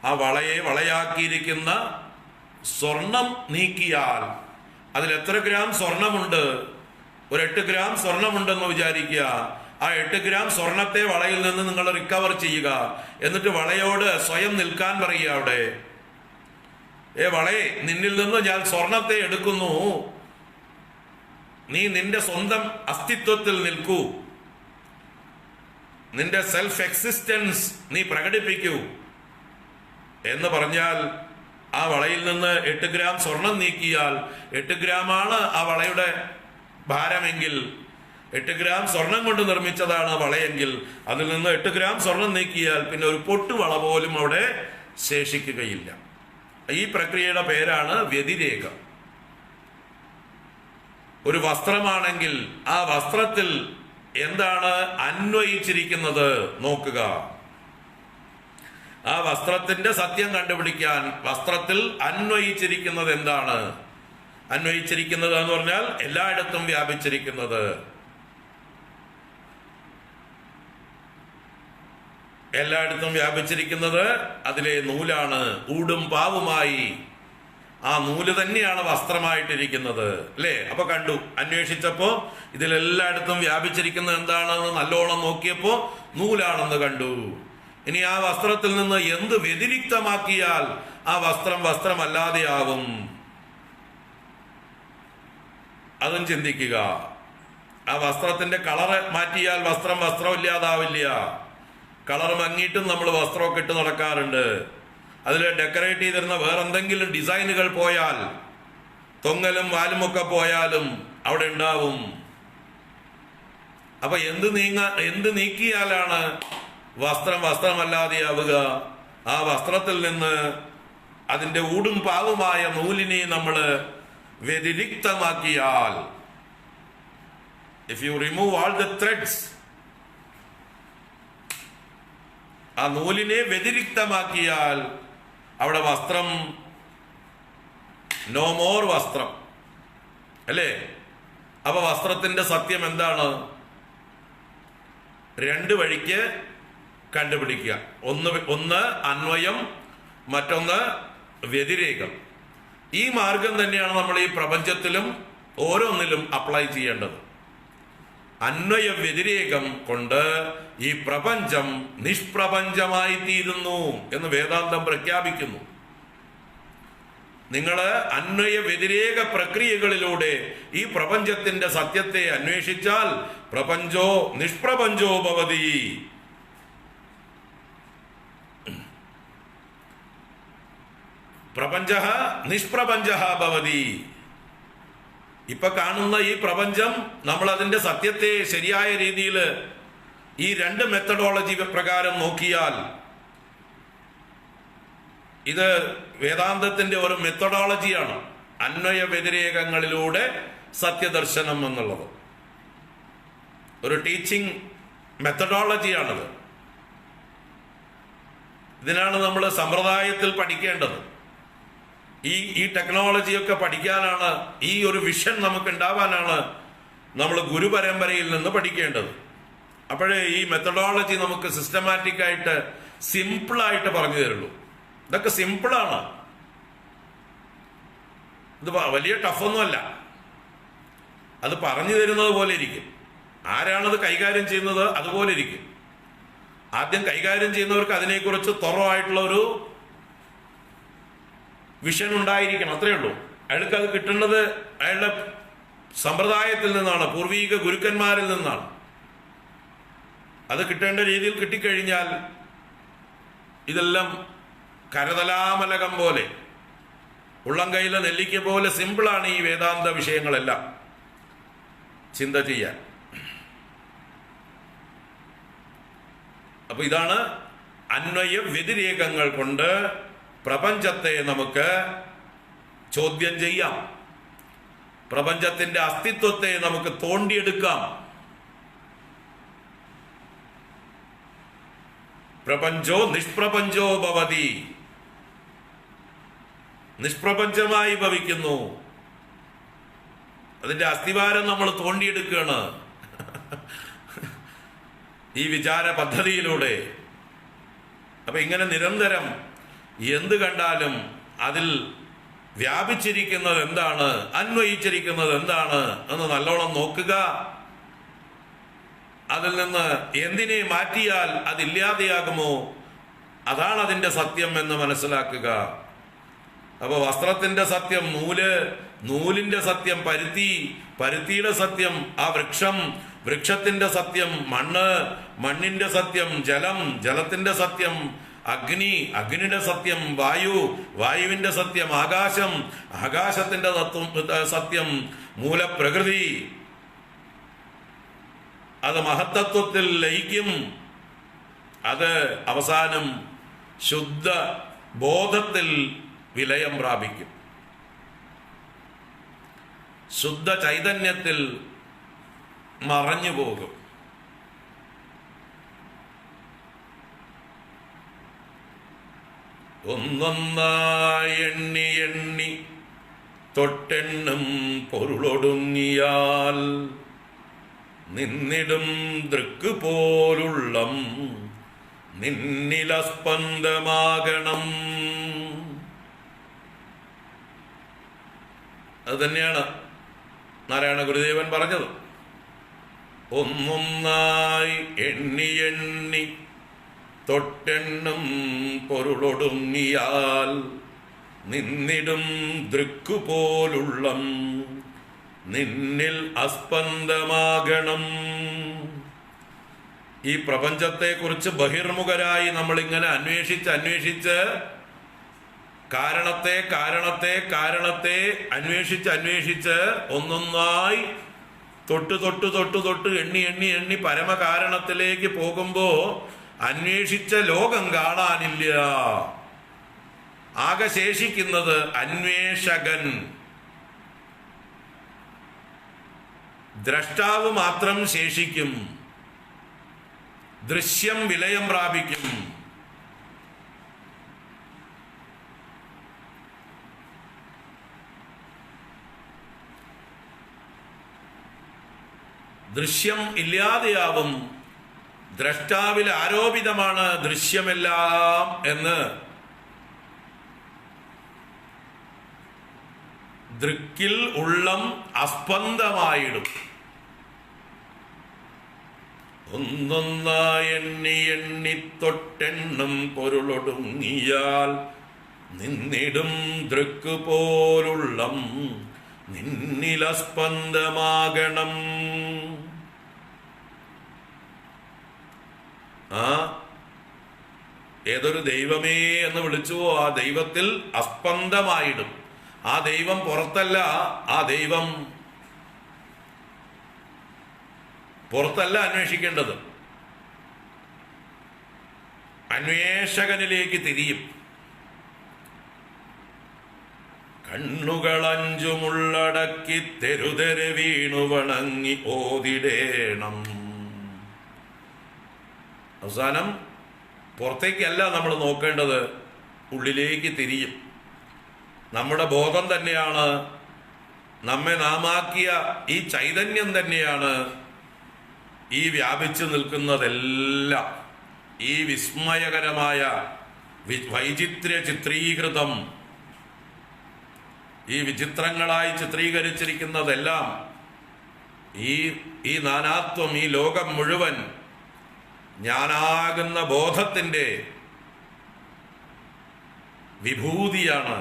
ആ വളയെ വളയാക്കിയിരിക്കുന്ന സ്വർണം നീക്കിയാൽ, അതിൽ എത്ര ഗ്രാം സ്വർണമുണ്ട്? ഒരു 8 ഗ്രാം സ്വർണമുണ്ടെന്ന് വിചാരിക്കുക. ആ 8 ഗ്രാം സ്വർണത്തെ വളയിൽ നിന്ന് നിങ്ങൾ റിക്കവർ ചെയ്യുക. എന്നിട്ട് വളയോട് സ്വയം നിൽക്കാൻ പറയുക. അവിടെ വളയെ, നിന്നിൽ നിന്ന് ഞാൻ സ്വർണത്തെ എടുക്കുന്നു, നീ നിന്റെ സ്വന്തം അസ്തിത്വത്തിൽ നിൽക്കൂ, നിന്റെ സെൽഫ് എക്സിസ്റ്റൻസ് നീ പ്രകടിപ്പിക്കൂ എന്ന് പറഞ്ഞാൽ, ആ വളയിൽ നിന്ന് 8 ഗ്രാം സ്വർണം നീക്കിയാൽ, 8 ഗ്രാമാണ് ആ വളയുടെ ഭാരമെങ്കിൽ, 8 ഗ്രാം സ്വർണം കൊണ്ട് നിർമ്മിച്ചതാണ് വളയെങ്കിൽ, അതിൽ നിന്ന് 8 ഗ്രാം സ്വർണം നീക്കിയാൽ പിന്നെ ഒരു പൊട്ടുവള പോലും അവിടെ ശേഷിക്കുകയില്ല. ഈ പ്രക്രിയയുടെ പേരാണ് വ്യതിരേകം. ഒരു വസ്ത്രമാണെങ്കിൽ ആ വസ്ത്രത്തിൽ എന്താണ് അന്വയിച്ചിരിക്കുന്നത് നോക്കുക. ആ വസ്ത്രത്തിന്റെ സത്യം കണ്ടുപിടിക്കാൻ വസ്ത്രത്തിൽ അന്വയിച്ചിരിക്കുന്നത് എന്താണ്? അന്വയിച്ചിരിക്കുന്നത് എന്ന് പറഞ്ഞാൽ എല്ലായിടത്തും വ്യാപിച്ചിരിക്കുന്നത്. എല്ലായിടത്തും വ്യാപിച്ചിരിക്കുന്നത് അതിലെ നൂലാണ്. ഊടും പാവുമായി ആ നൂല് തന്നെയാണ് വസ്ത്രമായിട്ടിരിക്കുന്നത്, അല്ലേ? അപ്പൊ കണ്ടു, അന്വേഷിച്ചപ്പോ ഇതിലെല്ലായിടത്തും വ്യാപിച്ചിരിക്കുന്നത് എന്താണെന്ന് നല്ലോണം നോക്കിയപ്പോ നൂലാണെന്ന് കണ്ടു. ഇനി ആ വസ്ത്രത്തിൽ നിന്ന് എന്ത് വ്യതിരിക്തമാക്കിയാൽ ആ വസ്ത്രം വസ്ത്രമല്ലാതെയാവും? അതും ചിന്തിക്കുക. ആ വസ്ത്രത്തിന്റെ കളറ് മാറ്റിയാൽ വസ്ത്രം വസ്ത്രമില്ലാതാവില്ല. കളർ മങ്ങിയിട്ടും നമ്മൾ വസ്ത്രമൊക്കെ ഇട്ട് നടക്കാറുണ്ട്. അതിൽ ഡെക്കറേറ്റ് ചെയ്തിരുന്ന വേറെന്തെങ്കിലും ഡിസൈനുകൾ പോയാൽ, തൊങ്ങലും വാലുമൊക്കെ പോയാലും അവിടെ ഉണ്ടാവും. അപ്പൊ എന്ത് നീക്കിയാലാണ് വസ്ത്രം വസ്ത്രമല്ലാതെയാവുക? ആ വസ്ത്രത്തിൽ നിന്ന് അതിന്റെ ഊടും പാവുമായ നൂലിനെ നമ്മൾ വ്യതിരിക്തമാക്കിയാൽ, if you remove all the threads, ആ നൂലിനെ വ്യതിരിക്തമാക്കിയാൽ അവിടെ വസ്ത്രം, നോ മോർ വസ്ത്രം, അല്ലേ? അപ്പൊ വസ്ത്രത്തിന്റെ സത്യം എന്താണ്? 2 വഴിക്ക് കണ്ടുപിടിക്കുക. ഒന്ന് അന്വയം, മറ്റൊന്ന് വ്യതിരേകം. ഈ മാർഗം തന്നെയാണ് നമ്മൾ ഈ പ്രപഞ്ചത്തിലും ഓരോന്നിലും അപ്ലൈ ചെയ്യേണ്ടത്. അന്വയ വ്യതിരേകം കൊണ്ട് ഈ പ്രപഞ്ചം നിഷ്പ്രപഞ്ചമായി തീരുന്നു എന്ന് വേദാന്തം പ്രഖ്യാപിക്കുന്നു. നിങ്ങൾ അന്വയ വ്യതിരേക പ്രക്രിയകളിലൂടെ ഈ പ്രപഞ്ചത്തിന്റെ സത്യത്തെ അന്വേഷിച്ചാൽ പ്രപഞ്ചോ നിഷ്പ്രപഞ്ചോ ഭവതി. പ്രപഞ്ചഃ നിഷ്പ്രപഞ്ചഃ ഭവതി. ഇപ്പൊ കാണുന്ന ഈ പ്രപഞ്ചം, നമ്മൾ അതിന്റെ സത്യത്തെ ശരിയായ രീതിയിൽ ഈ 2 മെത്തഡോളജി പ്രകാരം നോക്കിയാൽ, ഇത് വേദാന്തത്തിന്റെ ഒരു മെത്തഡോളജിയാണ്. അന്വയ വ്യതിരേകങ്ങളിലൂടെ സത്യദർശനം എന്നുള്ളത് ഒരു ടീച്ചിങ് മെത്തഡോളജിയാണത്. ഇതിനാണ് നമ്മൾ സമ്പ്രദായത്തിൽ പഠിക്കേണ്ടത്. ഈ ടെക്നോളജിയൊക്കെ പഠിക്കാനാണ്, ഈ ഒരു വിഷൻ നമുക്ക് ഉണ്ടാവാനാണ് നമ്മൾ ഗുരുപരമ്പരയിൽ നിന്ന് പഠിക്കേണ്ടത്. അപ്പോഴേ ഈ മെത്തഡോളജി നമുക്ക് സിസ്റ്റമാറ്റിക് ആയിട്ട് സിമ്പിളായിട്ട് പറഞ്ഞു തരുള്ളൂ. ഇതൊക്കെ സിമ്പിളാണ്, ഇത് വലിയ ടഫൊന്നുമല്ല. അത് പറഞ്ഞു തരുന്നത് പോലെ ഇരിക്കും. ആരാണത് കൈകാര്യം ചെയ്യുന്നത് അതുപോലെ ഇരിക്കും. ആദ്യം കൈകാര്യം ചെയ്യുന്നവർക്ക് അതിനെക്കുറിച്ച് തുറവായിട്ടുള്ള ഒരു വിഷൻ ഉണ്ടായിരിക്കണം, അത്രയേ ഉള്ളൂ. അയാൾക്ക് അത് കിട്ടേണ്ടത് അയാളുടെ സമ്പ്രദായത്തിൽ നിന്നാണ്, പൂർവീക ഗുരുക്കന്മാരിൽ നിന്നാണ്. അത് കിട്ടേണ്ട രീതിയിൽ കിട്ടിക്കഴിഞ്ഞാൽ ഇതെല്ലാം കരതലാമലകം പോലെ, ഉള്ളം കയ്യിലെ നെല്ലിക്ക പോലെ സിമ്പിളാണ് ഈ വേദാന്ത വിഷയങ്ങളെല്ലാം ചിന്ത ചെയ്യാൻ. അപ്പൊ ഇതാണ് അന്വയ വ്യതിരേകങ്ങൾ കൊണ്ട് പ്രപഞ്ചത്തെ നമുക്ക് ചോദ്യം ചെയ്യാം, പ്രപഞ്ചത്തിന്റെ അസ്തിത്വത്തെ നമുക്ക് തോണ്ടിയെടുക്കാം. പ്രപഞ്ചോ നിഷ്പ്രപഞ്ചോ ഭവതി, നിഷ്പ്രപഞ്ചമായി ഭവിക്കുന്നു. അതിന്റെ അസ്ഥിവാരം നമ്മൾ തോണ്ടിയെടുക്കുകയാണ് ഈ വിചാര പദ്ധതിയിലൂടെ. അപ്പൊ ഇങ്ങനെ നിരന്തരം എന്ത് കണ്ടാലും അതിൽ വ്യാപിച്ചിരിക്കുന്നത് എന്താണ്, അന്വയിച്ചിരിക്കുന്നത് എന്താണ് എന്ന് നല്ലോണം നോക്കുക. അതിൽ നിന്ന് എന്തിനെ മാറ്റിയാൽ അതില്ലാതെയാകുമോ, അതാണ് അതിന്റെ സത്യം എന്ന് മനസ്സിലാക്കുക. അപ്പൊ വസ്ത്രത്തിന്റെ സത്യം നൂല്, നൂലിന്റെ സത്യം പരുത്തി, പരുത്തിയുടെ സത്യം ആ വൃക്ഷം, വൃക്ഷത്തിന്റെ സത്യം മണ്ണ്, മണ്ണിന്റെ സത്യം ജലം, ജലത്തിന്റെ സത്യം അഗ്നി, അഗ്നിയുടെ സത്യം വായു, വായുവിന്റെ സത്യം ആകാശം, ആകാശത്തിന്റെ സത്യം മൂലപ്രകൃതി. അത് മഹത്തത്വത്തിൽ ലയിക്കും. അത് അവസാനം ശുദ്ധ ബോധത്തിൽ വിലയം പ്രാപിക്കും, ശുദ്ധ ചൈതന്യത്തിൽ മറഞ്ഞു പോകും. ഒന്നൊന്നായി എണ്ണി എണ്ണി തൊട്ടെണ്ണും പൊരുളൊടുങ്ങിയാൽ നിന്നിടും ദൃക്ക് പോലുള്ളം നിന്നിലസ്പന്ദമാകണം. അത് തന്നെയാണ് നാരായണ ഗുരുദേവൻ പറഞ്ഞത്. ഒന്നൊന്നായി എണ്ണി എണ്ണി തൊട്ടെണ്ണും പൊരുളൊടുങ്ങിയാൽ നിന്നിടും ദൃക്കു പോലുള്ളം നിന്നിൽ അസ്പന്ദമാകണം. ഈ പ്രപഞ്ചത്തെക്കുറിച്ച് ബഹിർമുഖരായി നമ്മളിങ്ങനെ അന്വേഷിച്ച് കാരണത്തെ കാരണത്തെ കാരണത്തെ അന്വേഷിച്ച് ഒന്നൊന്നായി തൊട്ട് എണ്ണി എണ്ണി എണ്ണി പരമകാരണത്തിലേക്ക് പോകുമ്പോ അന്വേഷിച്ച ലോകം കാണാനില്ല. ആകെ ശേഷിക്കുന്നത് അന്വേഷകൻ, ദ്രഷ്ടാവ് മാത്രം ശേഷിക്കും. ദൃശ്യം വിലയം പ്രാപിക്കും. ദൃശ്യം ഇല്ലാതെയാവും. ദ്രഷ്ടാവിൽ ആരോപിതമാണ് ദൃശ്യമെല്ലാം എന്ന്. ദൃക്കിൽ ഉള്ളം അസ്പന്ദമായിടും. ഒന്നൊന്നായി എണ്ണി എണ്ണി തൊട്ടെണ്ണും പൊരുളൊടുങ്ങിയാൽ നിന്നിടും ദൃക്ക് പോലുള്ളം നിന്നിലസ്പന്ദമാകണം. ഏതൊരു ദൈവമേ എന്ന് വിളിച്ചുവോ ആ ദൈവത്തിൽ അസ്പന്ദമായിടും. ആ ദൈവം പുറത്തല്ല, ആ ദൈവം പുറത്തല്ല അന്വേഷിക്കേണ്ടത്, അന്വേഷകനിലേക്ക് തിരിയും. കണ്ണുകളഞ്ചുമുള്ളടക്കി തെരുതെരെ വീണു വണങ്ങി ഓതിടേണം. അവസാനം പുറത്തേക്കല്ല നമ്മൾ നോക്കേണ്ടത്, ഉള്ളിലേക്ക് തിരിയും. നമ്മുടെ ബോധം തന്നെയാണ്, നമ്മെ നാമാക്കിയ ഈ ചൈതന്യം തന്നെയാണ് ഈ വ്യാപിച്ചു നിൽക്കുന്നതെല്ലാം. ഈ വിസ്മയകരമായ വൈചിത്ര്യ ചിത്രീകൃതം, ഈ വിചിത്രങ്ങളായി ചിത്രീകരിച്ചിരിക്കുന്നതെല്ലാം, ഈ നാനാത്വം, ഈ ലോകം മുഴുവൻ ഞാനാകുന്ന ബോധത്തിൻ്റെ വിഭൂതിയാണ്.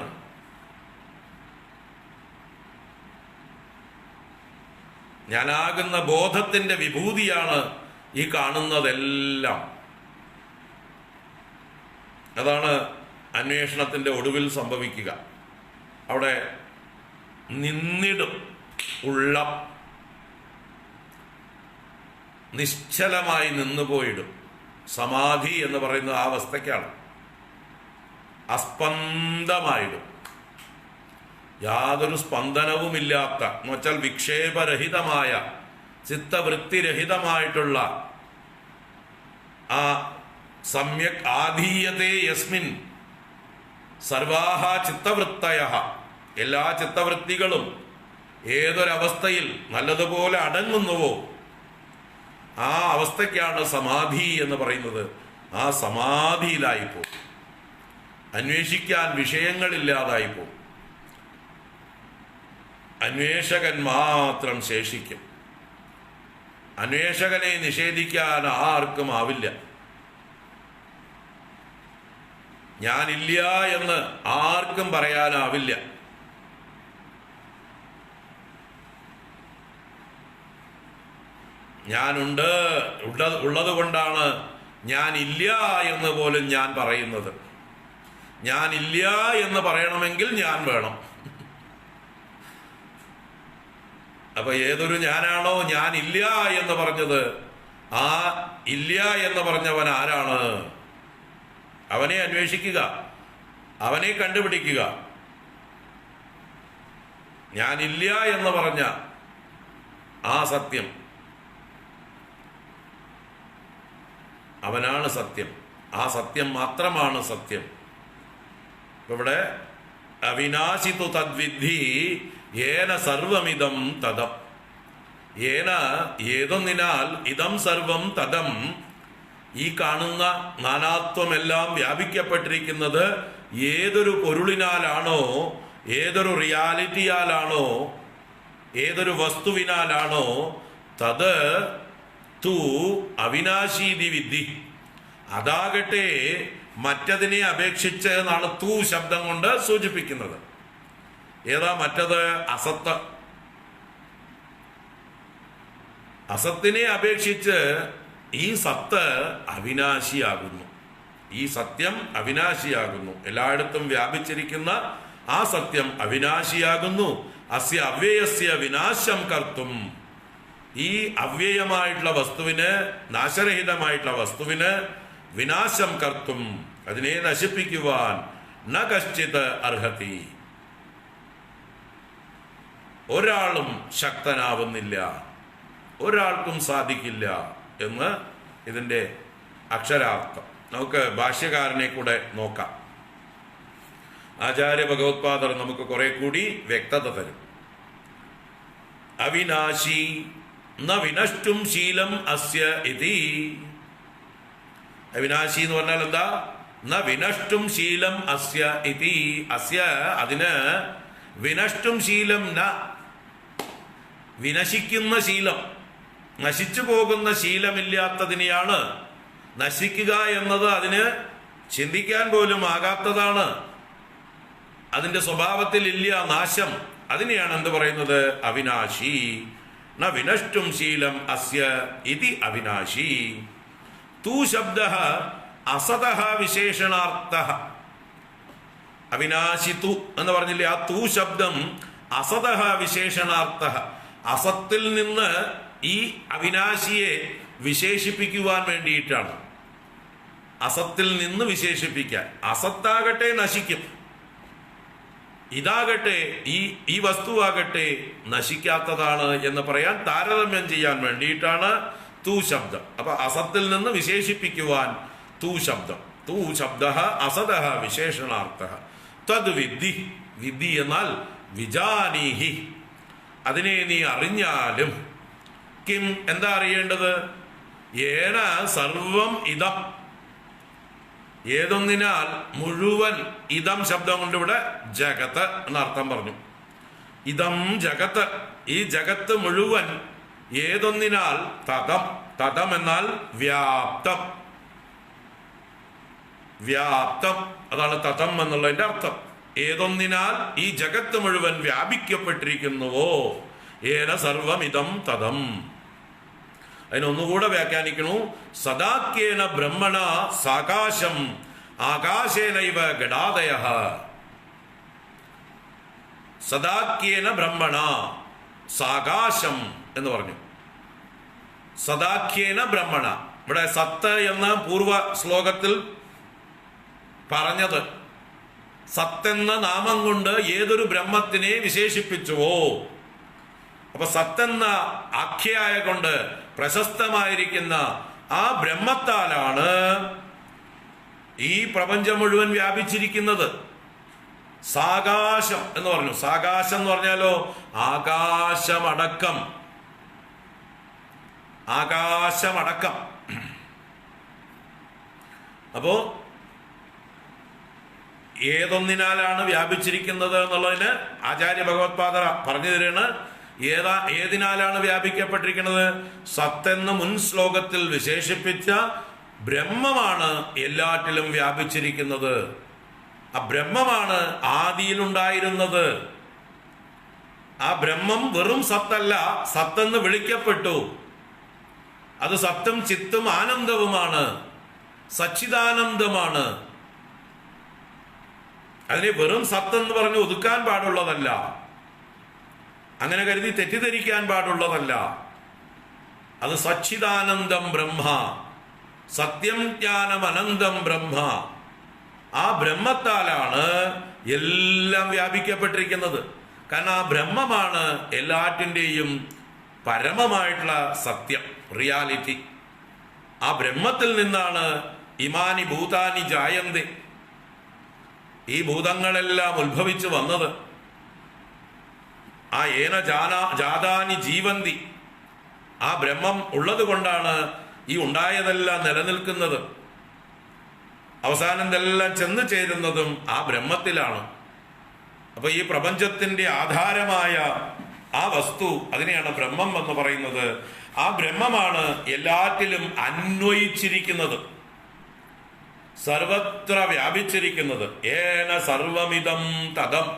ഞാനാകുന്ന ബോധത്തിന്റെ വിഭൂതിയാണ് ഈ കാണുന്നതെല്ലാം. അതാണ് അന്വേഷണത്തിന്റെ ഒടുവിൽ സംഭവിക്കുക. അവിടെ നിന്നിടും ഉള്ളം, നിശ്ചലമായി നിന്നുപോയിടും. സമാധി എന്ന് പറയുന്ന ആ അവസ്ഥയ്ക്കാണ്. അസ്പന്ദമായിടും, യാതൊരു സ്പന്ദനവുമില്ലാത്ത, എന്ന് വെച്ചാൽ വിക്ഷേപരഹിതമായ, ചിത്തവൃത്തിരഹിതമായിട്ടുള്ള ആ സമ്യക് ആധീയതേ യസ്മിൻ സർവാഹ ചിത്തവൃത്തയ, എല്ലാ ചിത്തവൃത്തികളും ഏതൊരവസ്ഥയിൽ നല്ലതുപോലെ അടങ്ങുന്നുവോ ആ അവസ്ഥയ്ക്കാണ് സമാധി എന്ന് പറയുന്നത്. ആ സമാധിയിലായിപ്പോ, അന്വേഷിക്കാൻ വിഷയങ്ങളില്ലാതായിപ്പോ, അന്വേഷകൻ മാത്രം ശേഷിക്കും. അന്വേഷകനെ നിഷേധിക്കാൻ ആർക്കും ആവില്ല. ഞാനില്ല എന്ന് ആർക്കും പറയാനാവില്ല. ഞാനുണ്ട്, ഉള്ളത് കൊണ്ടാണ് ഞാനില്ല എന്ന് പോലും ഞാൻ പറയുന്നത്. ഞാനില്ല എന്ന് പറയണമെങ്കിൽ ഞാൻ വേണം. അപ്പൊ ഏതൊരു ഞാനാണോ ഞാനില്ല എന്ന് പറഞ്ഞത്, ആ ഇല്ല എന്ന് പറഞ്ഞവൻ ആരാണ്? അവനെ അന്വേഷിക്കുക, അവനെ കണ്ടുപിടിക്കുക. ഞാനില്ല എന്ന് പറഞ്ഞ ആ സത്യം, അവനാണ് സത്യം. ആ സത്യം മാത്രമാണ് സത്യം. ഇവിടെ അവിനാശിതു തദ്വിദ്ധി ഏന സർവമിതം തദം. ഏന ഏതൊന്നിനാൽ ഇതം സർവം തദം, ഈ കാണുന്ന നാനാത്വമെല്ലാം വ്യാപിക്കപ്പെട്ടിരിക്കുന്നത് ഏതൊരു പൊരുളിനാലാണോ, ഏതൊരു റിയാലിറ്റിയാലാണോ, ഏതൊരു വസ്തുവിനാലാണോ, തത് തു അവിനാശീതി വിദ്ധി, അതാകട്ടെ മറ്റതിനെ അപേക്ഷിച്ച് എന്നാണ് തൂ ശബ്ദം കൊണ്ട് സൂചിപ്പിക്കുന്നത്. ഏതാ മറ്റത്? അസത്ത്. അസത്തിനെ അപേക്ഷിച്ച് ഈ സത്ത് അവിനാശിയാകുന്നു. ഈ സത്യം അവിനാശിയാകുന്നു. എല്ലായിടത്തും വ്യാപിച്ചിരിക്കുന്ന ആ സത്യം അവിനാശിയാകുന്നു. അസ്യ അവ്യയസ്യ വിനാശം കർത്തും, ഈ അവ്യയമായിട്ടുള്ള വസ്തുവിന്, നാശരഹിതമായിട്ടുള്ള വസ്തുവിന് വിനാശം കർത്തും, അതിനെ നശിപ്പിക്കുവാൻ ന കശ്ചിത് അർഹതി, ഒരാളും ശക്തനാവുന്നില്ല, ഒരാൾക്കും സാധിക്കില്ല എന്ന് ഇതിൻ്റെ അക്ഷരാർത്ഥം. നമുക്ക് ഭാഷ്യകാരനെ കൂടെ നോക്കാം. ആചാര്യ ഭഗവത്പാദർ നമുക്ക് കുറെ കൂടി വ്യക്തത തരും. അവിനാശി ന വിനഷ്ടും ശീലം അസ്യ ഇതി. അവിനാശി എന്ന് പറഞ്ഞാൽ എന്താ? ന വിനഷ്ടും ശീലം അസ്യ ഇതി. അസ്യ അതിന് വിനഷ്ടും ശീലം ന, വിനശിക്കുന്ന ശീലം, നശിച്ചു പോകുന്ന ശീലമില്ലാത്തതിനെയാണ്. നശിക്കുക എന്നത് അതിന് ചിന്തിക്കാൻ പോലും ആകാത്തതാണ്. അതിന്റെ സ്വഭാവത്തിൽ ഇല്ല നാശം. അതിനെയാണ് എന്ത് പറയുന്നത്? അവിനാശി. ന വിനഷ്ടും ശീലം അസ്യ ഇതി അവിനാശി. തൂ ശബ്ദ അസതഃ വിശേഷണാർത്ഥഃ. അവിനാശി തു എന്ന് പറഞ്ഞില്ലേ, ആ തൂ ശബ്ദം അസതഃ വിശേഷണാർത്ഥഃ, അസത്തിൽ നിന്ന് ഈ അവിനാശിയെ വിശേഷിപ്പിക്കുവാൻ വേണ്ടിയിട്ടാണ്. അസത്തിൽ നിന്ന് വിശേഷിപ്പിക്കാൻ. അസത്താകട്ടെ നശിക്കും, ഇതാകട്ടെ ഈ വസ്തുവാകട്ടെ നശിക്കാത്തതാണ് എന്ന് പറയാൻ, താരതമ്യം ചെയ്യാൻ വേണ്ടിയിട്ടാണ് തൂ ശബ്ദം. അപ്പൊ അസത്തിൽ നിന്ന് വിശേഷിപ്പിക്കുവാൻ തൂ ശബ്ദം. തൂ ശബ്ദ അസതഃ വിശേഷണാർത്ഥഃ തദ് വിദ്ധി. വിധി എന്നാൽ വിജാനീഹി, അതിനെ നീ അറിഞ്ഞാലും. കിം, എന്താ അറിയേണ്ടത്? ഏന സർവം ഇതം, ഏതൊന്നിനാൽ മുഴുവൻ. ഇതം ശബ്ദം കൊണ്ട് ഇവിടെ ജഗത്ത് എന്നർത്ഥം പറഞ്ഞു. ഇതം ജഗത്ത്, ഈ ജഗത്ത് മുഴുവൻ ഏതൊന്നിനാൽ. തതം, തതം എന്നാൽ വ്യാപ്തം. വ്യാപ്തം, അതാണ് തതം എന്നുള്ളതിന്റെ അർത്ഥം. ഏതൊന്നിനാൽ ഈ ജഗത്ത് മുഴുവൻ വ്യാപിക്കപ്പെട്ടിരിക്കുന്നുവോ. ഏന സർവമിതം തതം. അതിനൊന്നുകൂടെ വ്യാഖ്യാനിക്കണു. സദാക്യേന ബ്രഹ്മണ സാകാശം ആകാശേനൈവ ഗടാദയ. സദാക്യേന ബ്രഹ്മണ സാകാശം എന്ന് പറഞ്ഞു. സദാഖ്യേന ബ്രഹ്മണ, ഇവിടെ സത്ത് എന്ന പൂർവ ശ്ലോകത്തിൽ പറഞ്ഞത് സത്തെന്ന നാമം കൊണ്ട് ഏതൊരു ബ്രഹ്മത്തിനെ വിശേഷിപ്പിച്ചുവോ. അപ്പൊ സത്തെന്ന ആഖ്യായ കൊണ്ട് പ്രശസ്തമായിരിക്കുന്ന ആ ബ്രഹ്മത്താലാണ് ഈ പ്രപഞ്ചം മുഴുവൻ വ്യാപിച്ചിരിക്കുന്നത്. സാകാശം എന്ന് പറഞ്ഞു. സാകാശം എന്ന് പറഞ്ഞാലോ ആകാശമടക്കം. ആകാശമടക്കം. അപ്പോ ഏതൊന്നിനാലാണ് വ്യാപിച്ചിരിക്കുന്നത് എന്നുള്ളതിന് ആചാര്യ ഭഗവത്പാദർ പറഞ്ഞു തരാണ്. ഏതിനാലാണ് വ്യാപിക്കപ്പെട്ടിരിക്കുന്നത്? സത്തെന്ന് മുൻ ശ്ലോകത്തിൽ വിശേഷിപ്പിച്ച ബ്രഹ്മമാണ് എല്ലാറ്റിലും വ്യാപിച്ചിരിക്കുന്നത്. ആ ബ്രഹ്മമാണ് ആദിയിലുണ്ടായിരുന്നത്. ആ ബ്രഹ്മം വെറും സത്തല്ല, സത്തെന്ന് വിളിക്കപ്പെട്ടു. അത് സത്തും ചിത്തും ആനന്ദവുമാണ്, സച്ചിദാനന്ദമാണ്. അതിനെ വെറും സത്തെന്ന് പറഞ്ഞ് ഒതുക്കാൻ പാടുള്ളതല്ല, അങ്ങനെ കരുതി തെറ്റിദ്ധരിക്കാൻ പാടുള്ളതല്ല. അത് സച്ചിദാനന്ദം ബ്രഹ്മ, സത്യം ജ്ഞാനം അനന്തം ബ്രഹ്മ. ആ ബ്രഹ്മത്താലാണ് എല്ലാം വ്യാപിക്കപ്പെട്ടിരിക്കുന്നത്. കാരണം ആ ബ്രഹ്മമാണ് എല്ലാറ്റിൻ്റെയും പരമമായിട്ടുള്ള സത്യം, റിയാലിറ്റി. ആ ബ്രഹ്മത്തിൽ നിന്നാണ് ഇമാനി ഭൂതാനി ജായന്തി, ഈ ഭൂതങ്ങളെല്ലാം ഉത്ഭവിച്ചു വന്നത്. ആ ഏന ജാതാനി ജീവന്തി, ആ ബ്രഹ്മം ഉള്ളത് കൊണ്ടാണ് ഈ ഉണ്ടായതെല്ലാം നിലനിൽക്കുന്നത്. അവസാനം ഇതെല്ലാം ചെന്ന് ചേരുന്നതും ആ ബ്രഹ്മത്തിലാണ്. അപ്പൊ ഈ പ്രപഞ്ചത്തിന്റെ ആധാരമായ ആ വസ്തു, അതിനെയാണ് ബ്രഹ്മം എന്ന് പറയുന്നത്. ആ ബ്രഹ്മമാണ് എല്ലാറ്റിലും അന്വയിച്ചിരിക്കുന്നത്, സർവത്ര വ്യാപിച്ചിരിക്കുന്നത്. ഏന സർവമിതം തതം,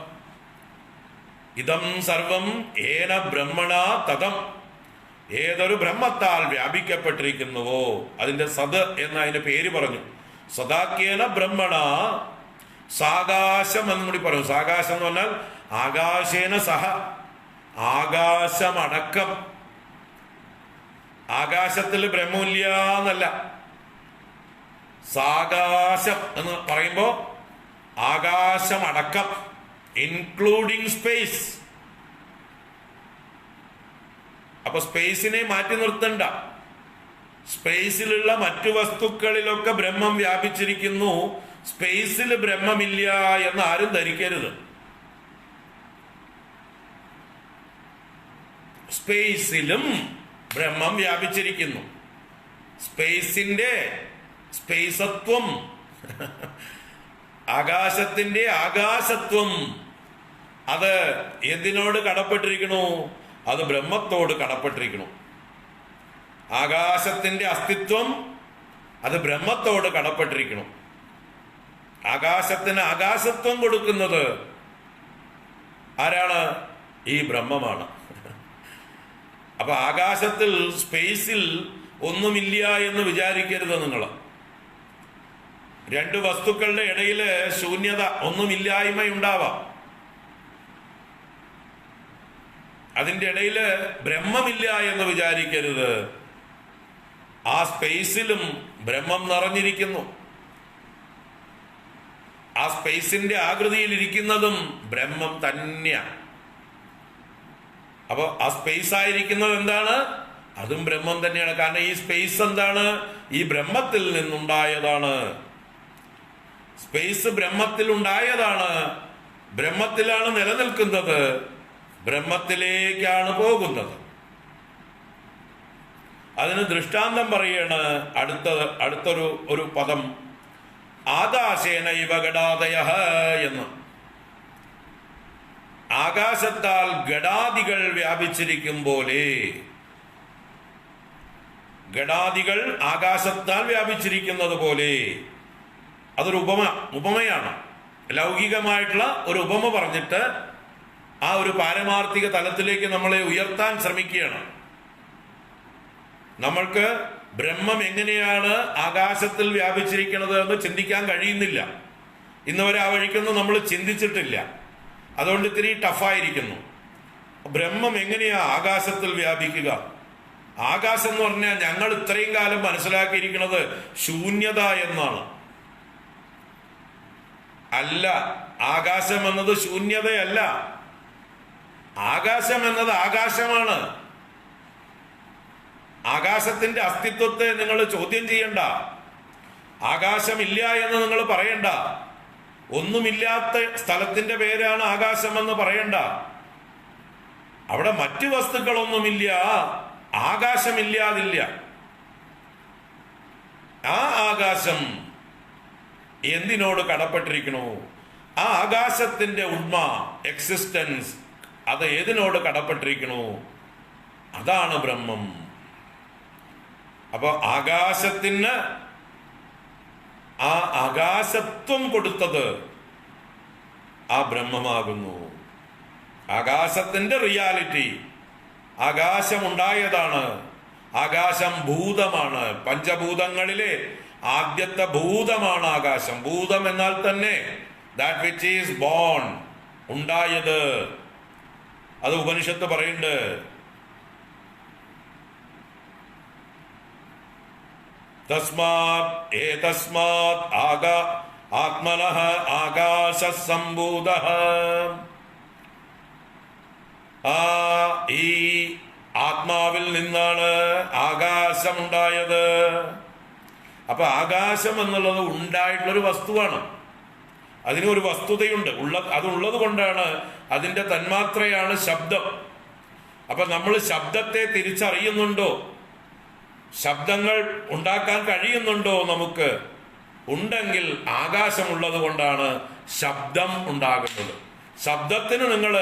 ഇതം സർവം ഏന ബ്രഹ്മണ തതം. ഏതൊരു ബ്രഹ്മത്താൽ വ്യാപിക്കപ്പെട്ടിരിക്കുന്നുവോ, അതിന്റെ സത് എന്ന് അതിന്റെ പേര് പറഞ്ഞു. സദാക്യേന ബ്രഹ്മണ സാകാശം എന്നും കൂടി പറഞ്ഞു. സാകാശം എന്ന് പറഞ്ഞാൽ ആകാശേന സഹ, ആകാശമടക്കം. ആകാശത്തിൽ ബ്രഹ്മമില്ല എന്നല്ല, സാകാശം എന്ന് പറയുമ്പോ ആകാശമടക്കം, ഇൻക്ലൂഡിങ് സ്പേസ്. അപ്പൊ സ്പേസിനെ മാറ്റി നിർത്തണ്ട. സ്പേസിലുള്ള മറ്റു വസ്തുക്കളിലൊക്കെ ബ്രഹ്മം വ്യാപിച്ചിരിക്കുന്നു, സ്പേസിൽ ബ്രഹ്മമില്ല എന്ന് ആരും ധരിക്കരുത്. സ്പേസിലും ബ്രഹ്മം വ്യാപിച്ചിരിക്കുന്നു. സ്പേസിന്റെ സ്പേസത്വം, ആകാശത്തിന്റെ ആകാശത്വം, അത് എന്തിനോട് കടപ്പെട്ടിരിക്കണു? അത് ബ്രഹ്മത്തോട് കടപ്പെട്ടിരിക്കണു. ആകാശത്തിന്റെ അസ്തിത്വം അത് ബ്രഹ്മത്തോട് കടപ്പെട്ടിരിക്കണം. ആകാശത്തിന് ആകാശത്വം കൊടുക്കുന്നത് ആരാണ്? ഈ ബ്രഹ്മമാണ്. അപ്പൊ ആകാശത്തിൽ, സ്പേസിൽ ഒന്നുമില്ല എന്ന് വിചാരിക്കരുത് നിങ്ങൾ. രണ്ട് വസ്തുക്കളുടെ ഇടയില് ശൂന്യത, ഒന്നുമില്ലായ്മയുണ്ടാവാം. അതിന്റെ ഇടയില് ബ്രഹ്മമില്ല എന്ന് വിചാരിക്കരുത്. ആ സ്പേസിലും ബ്രഹ്മം നിറഞ്ഞിരിക്കുന്നു. ആ സ്പേസിന്റെ ആകൃതിയിൽ ഇരിക്കുന്നതും ബ്രഹ്മം തന്നെയാണ്. അപ്പൊ ആ സ്പേസ് ആയിരിക്കുന്നത് എന്താണ്? അതും ബ്രഹ്മം തന്നെയാണ്. കാരണം ഈ സ്പേസ് എന്താണ്? ഈ ബ്രഹ്മത്തിൽ നിന്നുണ്ടായതാണ്. സ്പേസ് ബ്രഹ്മത്തിൽ ഉണ്ടായതാണ്. ബ്രഹ്മത്തിലാണ് നിലനിൽക്കുന്നത്, ബ്രഹ്മത്തിലേക്കാണ് പോകുന്നത്. അതിന് ദൃഷ്ടാന്തം പറയാണ് അടുത്തൊരു പദം, ആകാശേന ഇവ ഗടാദയഃ എന്ന്. ആകാശത്താൽ ഗടാദികൾ വ്യാപിച്ചിരിക്കും പോലെ, ഗടാദികൾ ആകാശത്താൽ വ്യാപിച്ചിരിക്കുന്നത് പോലെ. അതൊരു ഉപമയാണ്, ലൗകികമായിട്ടുള്ള ഒരു ഉപമ പറഞ്ഞിട്ട് ആ ഒരു പാരമാർത്ഥിക തലത്തിലേക്ക് നമ്മളെ ഉയർത്താൻ ശ്രമിക്കുകയാണ്. നമ്മൾക്ക് ബ്രഹ്മം എങ്ങനെയാണ് ആകാശത്തിൽ വ്യാപിച്ചിരിക്കുന്നത് എന്ന് ചിന്തിക്കാൻ കഴിയുന്നില്ല. ഇന്നുവരെ ആ വഴിക്കൊന്നും നമ്മൾ ചിന്തിച്ചിട്ടില്ല. അതുകൊണ്ട് ഇത്തിരി ടഫായിരിക്കുന്നു. ബ്രഹ്മം എങ്ങനെയാ ആകാശത്തിൽ വ്യാപിക്കുക? ആകാശം എന്ന് പറഞ്ഞാൽ ഞങ്ങൾ ഇത്രയും കാലം മനസ്സിലാക്കിയിരിക്കുന്നത് ശൂന്യത എന്നാണ്. അല്ല, ആകാശം എന്നത് ശൂന്യതയല്ല. ആകാശം എന്നത് ആകാശമാണ്. ആകാശത്തിന്റെ അസ്തിത്വത്തെ നിങ്ങൾ ചോദ്യം ചെയ്യണ്ട. ആകാശമില്ല എന്ന് നിങ്ങൾ പറയണ്ട. ഒന്നുമില്ലാത്ത സ്ഥലത്തിന്റെ പേരാണ് ആകാശമെന്ന് പറയണ്ട. അവിടെ മറ്റു വസ്തുക്കളൊന്നുമില്ല, ആകാശമില്ലാതില്ല. ആ ആകാശം എന്തിനോട് കടപ്പെട്ടിരിക്കണോ? ആ ആകാശത്തിന്റെ ഉണ്മ, എക്സിസ്റ്റൻസ്, അത് ഏതിനോട് കടപ്പെട്ടിരിക്കണോ? അതാണ് ബ്രഹ്മം. അപ്പൊ ആകാശത്തിന് ആ ആകാശത്വം കൊടുത്തത് ആ ബ്രഹ്മമാകുന്നു. ആകാശത്തിന്റെ റിയാലിറ്റി, ആകാശം ഉണ്ടായതാണ്. ആകാശം ഭൂതമാണ്. പഞ്ചഭൂതങ്ങളിലെ ആദ്യത്തെ ഭൂതമാണ് ആകാശം. ഭൂതം എന്നാൽ തന്നെ ദാറ്റ് വിച്ച് ഈസ് ബോൺ, ഉണ്ടായത്. അത് ഉപനിഷത്ത് പറയുന്നുണ്ട്. തസ്മാത് ആത്മനഃ ആകാശ സംഭൂതഃ. ഈ ആത്മാവിൽ നിന്നാണ് ആകാശമുണ്ടായത്. അപ്പൊ ആകാശം എന്നുള്ളത് ഉണ്ടായിട്ടുള്ളൊരു വസ്തുവാണ്. അതിനൊരു വസ്തുതയുണ്ട്. അതുള്ളത് കൊണ്ടാണ് അതിന്റെ തന്മാത്രയാണ് ശബ്ദം. അപ്പൊ നമ്മൾ ശബ്ദത്തെ തിരിച്ചറിയുന്നുണ്ടോ? ശബ്ദങ്ങൾ ഉണ്ടാക്കാൻ കഴിയുന്നുണ്ടോ? നമുക്ക് ഉണ്ടെങ്കിൽ ആകാശമുള്ളത് കൊണ്ടാണ് ശബ്ദം ഉണ്ടാകുന്നത്. ശബ്ദത്തിന് നിങ്ങൾ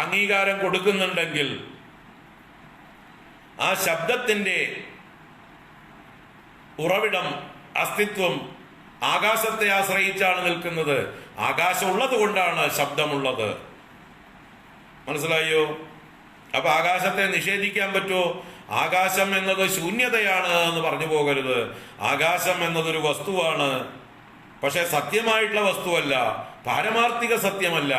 അംഗീകാരം കൊടുക്കുന്നുണ്ടെങ്കിൽ ആ ശബ്ദത്തിന്റെ ഉറവിടം, അസ്തിത്വം ആകാശത്തെ ആശ്രയിച്ചാണ് നിൽക്കുന്നത്. ആകാശം ഉള്ളത് കൊണ്ടാണ് ശബ്ദമുള്ളത്. മനസ്സിലായോ? അപ്പൊ ആകാശത്തെ നിഷേധിക്കാൻ പറ്റുമോ? ആകാശം എന്നത് ശൂന്യതയാണ് എന്ന് പറഞ്ഞു പോകരുത്. ആകാശം എന്നതൊരു വസ്തുവാണ്. പക്ഷെ സത്യമായിട്ടുള്ള വസ്തുവല്ല, പാരമാർത്ഥിക സത്യമല്ല.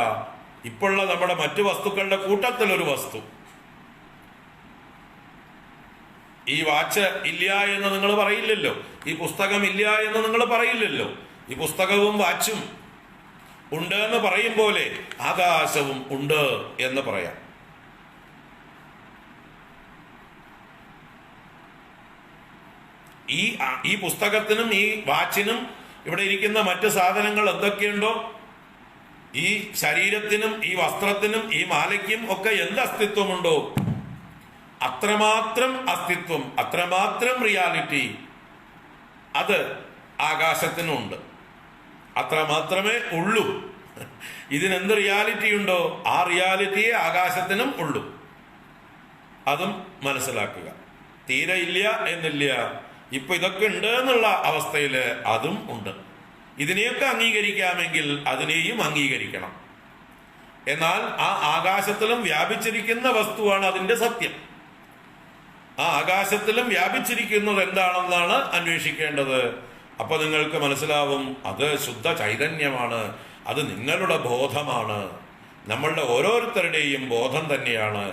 ഇപ്പോഴുള്ള നമ്മുടെ മറ്റു വസ്തുക്കളുടെ കൂട്ടത്തിലൊരു വസ്തു. ഈ വാച്ച് ഇല്ല എന്ന് നിങ്ങൾ പറയില്ലല്ലോ. ഈ പുസ്തകം ഇല്ല എന്ന് നിങ്ങൾ പറയില്ലല്ലോ. ഈ പുസ്തകവും വാച്ചും ഉണ്ട് എന്ന് പറയും പോലെ ആകാശവും ഉണ്ട് എന്ന് പറയാം. ഈ പുസ്തകത്തിനും ഈ വാച്ചിനും ഇവിടെ ഇരിക്കുന്ന മറ്റു സാധനങ്ങൾ എന്തൊക്കെയുണ്ടോ, ഈ ശരീരത്തിനും ഈ വസ്ത്രത്തിനും ഈ മാലയ്ക്കും ഒക്കെ എന്ത് അസ്തിത്വമുണ്ടോ അത്രമാത്രം അസ്തിത്വം, അത്രമാത്രം റിയാലിറ്റി അത് ആകാശത്തിനുണ്ട്. അത്ര മാത്രമേ ഉള്ളൂ. ഇതിനെന്ത് റിയാലിറ്റി ഉണ്ടോ ആ റിയാലിറ്റിയെ ആകാശത്തിനും ഉള്ളൂ. അതും മനസ്സിലാക്കുക. തീരെ ഇല്ല എന്നില്ല. ഇപ്പൊ ഇതൊക്കെ ഉണ്ട് എന്നുള്ള അവസ്ഥയിൽ അതും ഉണ്ട്. ഇതിനെയൊക്കെ അംഗീകരിക്കാമെങ്കിൽ അതിനെയും അംഗീകരിക്കണം. എന്നാൽ ആ ആകാശത്തിലും വ്യാപിച്ചിരിക്കുന്ന വസ്തുവാണ് അതിന്റെ സത്യം. ആ ആകാശത്തിലും വ്യാപിച്ചിരിക്കുന്നത് എന്താണെന്നാണ് അന്വേഷിക്കേണ്ടത്. അപ്പൊ നിങ്ങൾക്ക് മനസ്സിലാവും അത് ശുദ്ധ ചൈതന്യമാണ്, അത് നിങ്ങളുടെ ബോധമാണ്, നമ്മളുടെ ഓരോരുത്തരുടെയും ബോധം തന്നെയാണ്.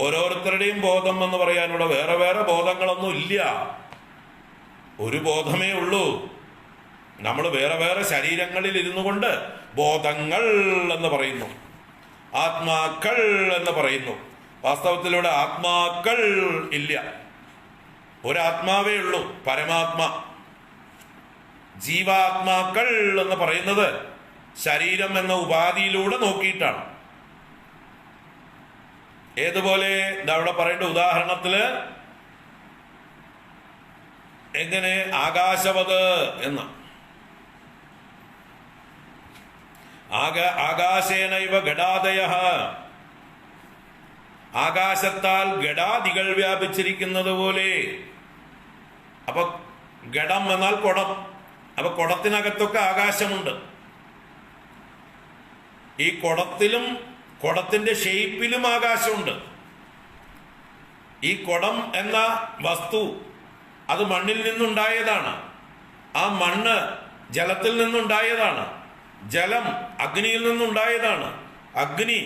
ഓരോരുത്തരുടെയും ബോധം എന്ന് പറയാനുള്ള വേറെ വേറെ ബോധങ്ങളൊന്നും ഇല്ല. ഒരു ബോധമേ ഉള്ളൂ. നമ്മൾ വേറെ വേറെ ശരീരങ്ങളിൽ ഇരുന്നു കൊണ്ട് ബോധങ്ങൾ എന്ന് പറയുന്നു, ആത്മാക്കൾ എന്ന് പറയുന്നു. വാസ്തവത്തിലൂടെ ആത്മാക്കൾ ഇല്ല, ഒരാത്മാവേ ഉള്ളൂ, പരമാത്മ. ജീവാത്മാക്കൾ എന്ന് പറയുന്നത് ശരീരം എന്ന ഉപാധിയിലൂടെ നോക്കിയിട്ടാണ്. ഏതുപോലെ അവിടെ പറയേണ്ട ഉദാഹരണത്തില് എങ്ങനെ ആകാശവത് എന്ന് ആകാശേനൈവ ഗടാദയഃ, ആകാശത്താൽ ഗടാദികൾ വ്യാപിച്ചിരിക്കുന്നത് പോലെ. അപ്പൊ ഗടം എന്നാൽ കുടം. അപ്പൊ കുടത്തിനകത്തൊക്കെ ആകാശമുണ്ട്. ഈ കുടത്തിലും കുടത്തിന്റെ ഷേപ്പിലും ആകാശമുണ്ട്. ഈ കുടം എന്ന വസ്തു അത് മണ്ണിൽ നിന്നുണ്ടായതാണ്. ആ മണ്ണ് ജലത്തിൽ നിന്നുണ്ടായതാണ്. ജലം അഗ്നിയിൽ നിന്നുണ്ടായതാണ്. അഗ്നി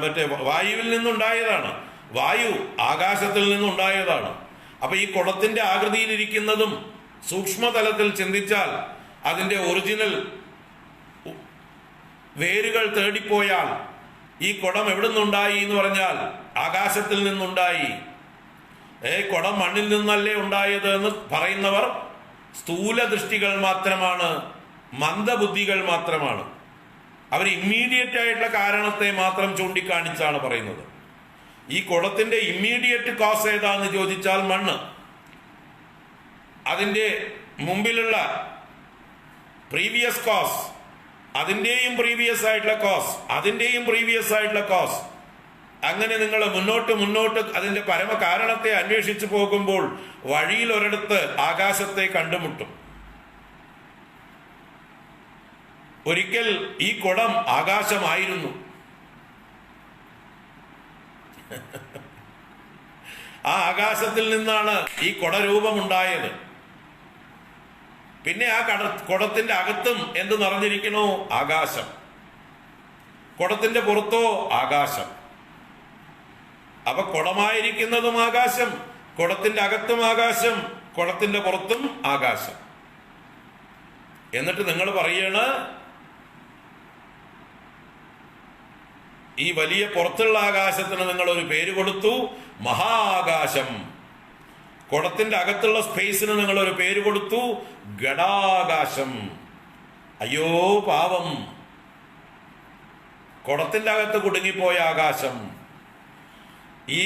മറ്റേ വായുവിൽ നിന്നുണ്ടായതാണ്. വായു ആകാശത്തിൽ നിന്നുണ്ടായതാണ്. അപ്പൊ ഈ കുടത്തിന്റെ ആകൃതിയിലിരിക്കുന്നതും സൂക്ഷ്മതലത്തിൽ ചിന്തിച്ചാൽ അതിന്റെ ഒറിജിനൽ വേരുകൾ തേടിപ്പോയാൽ ഈ കുടം എവിടെ നിന്നുണ്ടായി എന്ന് പറഞ്ഞാൽ ആകാശത്തിൽ നിന്നുണ്ടായി. കുടം മണ്ണിൽ നിന്നല്ലേ ഉണ്ടായത് എന്ന് പറയുന്നവർ സ്ഥൂല ദൃഷ്ടികൾ മാത്രമാണ്, മന്ദബുദ്ധികൾ മാത്രമാണ്. അവർ ഇമ്മീഡിയറ്റ് ആയിട്ടുള്ള കാരണത്തെ മാത്രം ചൂണ്ടിക്കാണിച്ചാണ് പറയുന്നത്. ഈ കുടത്തിന്റെ ഇമ്മീഡിയറ്റ് കോസ് ഏതാന്ന് ചോദിച്ചാൽ മണ്ണ്. അതിന്റെ മുമ്പിലുള്ള പ്രീവിയസ് കോസ്, അതിൻ്റെയും പ്രീവിയസ് ആയിട്ടുള്ള കോസ്, അതിൻ്റെയും പ്രീവിയസ് ആയിട്ടുള്ള കോസ്. അങ്ങനെ നിങ്ങൾ മുന്നോട്ട് അതിന്റെ പരമകാരണത്തെ അന്വേഷിച്ചു പോകുമ്പോൾ വഴിയിൽ ഒരിടത്ത് ആകാശത്തെ കണ്ടുമുട്ടും. ഒരിക്കൽ ഈ കുടം ആകാശമായിരുന്നു. ആ ആകാശത്തിൽ നിന്നാണ് ഈ കുടരൂപമുണ്ടായത്. പിന്നെ ആ കുടത്തിന്റെ അകത്തും എന്ത് നിറഞ്ഞിരിക്കണോ? ആകാശം. കുടത്തിന്റെ പുറത്തോ? ആകാശം. അപ്പൊ കുടമായിരിക്കുന്നതും ആകാശം, കുടത്തിന്റെ അകത്തും ആകാശം, കുടത്തിന്റെ പുറത്തും ആകാശം. എന്നിട്ട് നിങ്ങൾ പറയണ് ഈ വലിയ പുറത്തുള്ള ആകാശത്തിന് നിങ്ങൾ ഒരു പേര് കൊടുത്തു, മഹാകാശം. കുടത്തിന്റെ അകത്തുള്ള സ്പേസിന് നിങ്ങൾ ഒരു പേര് കൊടുത്തു, ഗടാകാശം. അയ്യോ പാവം, കുടത്തിന്റെ അകത്ത് കുടുങ്ങിപ്പോയ ആകാശം. ഈ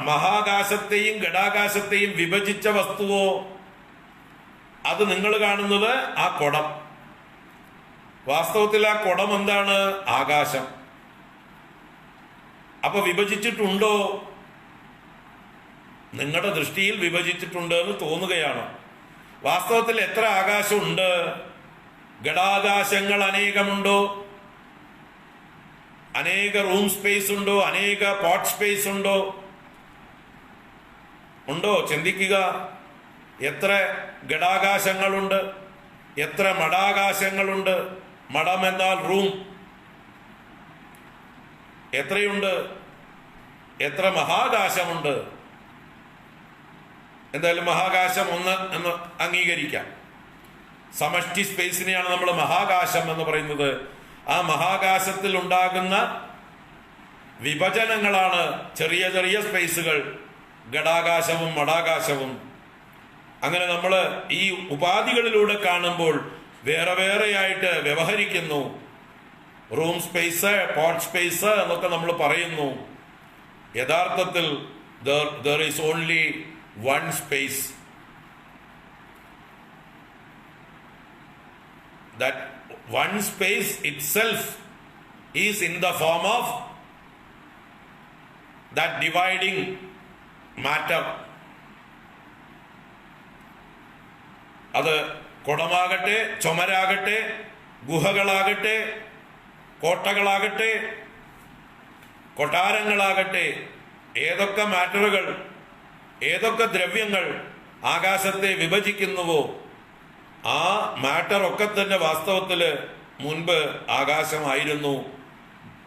മഹാകാശത്തെയും ഗടാകാശത്തെയും വിഭജിച്ച വസ്തുവോ? അത് നിങ്ങൾ കാണുന്നത് ആ കുടം. വാസ്തവത്തിൽ ആ കുടം എന്താണ്? ആകാശം. അപ്പൊ വിഭജിച്ചിട്ടുണ്ടോ? നിങ്ങളുടെ ദൃഷ്ടിയിൽ വിഭജിച്ചിട്ടുണ്ട് എന്ന് തോന്നുകയാണ്. വാസ്തവത്തിൽ എത്ര ആകാശമുണ്ട്? ഗടാകാശങ്ങൾ അനേകമുണ്ടോ? അനേക റൂം സ്പേസ് ഉണ്ടോ? അനേക പോട്ട് സ്പേസ് ഉണ്ടോ? ഉണ്ടോ? ചിന്തിക്കുക. എത്ര ഗടാകാശങ്ങളുണ്ട്? എത്ര മടാകാശങ്ങളുണ്ട്? മടം എന്നാൽ റൂം. എത്രയുണ്ട്? എത്ര മഹാകാശമുണ്ട്? എന്തായാലും മഹാകാശം ഒന്ന് എന്ന് അംഗീകരിക്കാം. സമഷ്ടി സ്പേസിനെയാണ് നമ്മൾ മഹാകാശം എന്ന് പറയുന്നത്. ആ മഹാകാശത്തിൽ ഉണ്ടാകുന്ന വിഭജനങ്ങളാണ് ചെറിയ ചെറിയ സ്പേസുകൾ, ഗടാകാശവും മടാകാശവും. അങ്ങനെ നമ്മൾ ഈ ഉപാധികളിലൂടെ കാണുമ്പോൾ വേറെ വേറെയായിട്ട് വ്യവഹരിക്കുന്നു. റൂം സ്പേസ്, പോട്ട് സ്പേസ് എന്നൊക്കെ നമ്മൾ പറയുന്നു. യഥാർത്ഥത്തിൽ there is only one space. That one space itself is in the form of that dividing matter. അത് കുടമാകട്ടെ, ചുമരാകട്ടെ, ഗുഹകളാകട്ടെ, കോട്ടകളാകട്ടെ, കൊട്ടാരങ്ങളാകട്ടെ, ഏതൊക്കെ മാറ്ററുകൾ, ഏതൊക്കെ ദ്രവ്യങ്ങൾ ആകാശത്തെ വിഭജിക്കുന്നുവോ ആ മാറ്റർ ഒക്കെ തന്നെ വാസ്തവത്തില് മുൻപ് ആകാശമായിരുന്നു,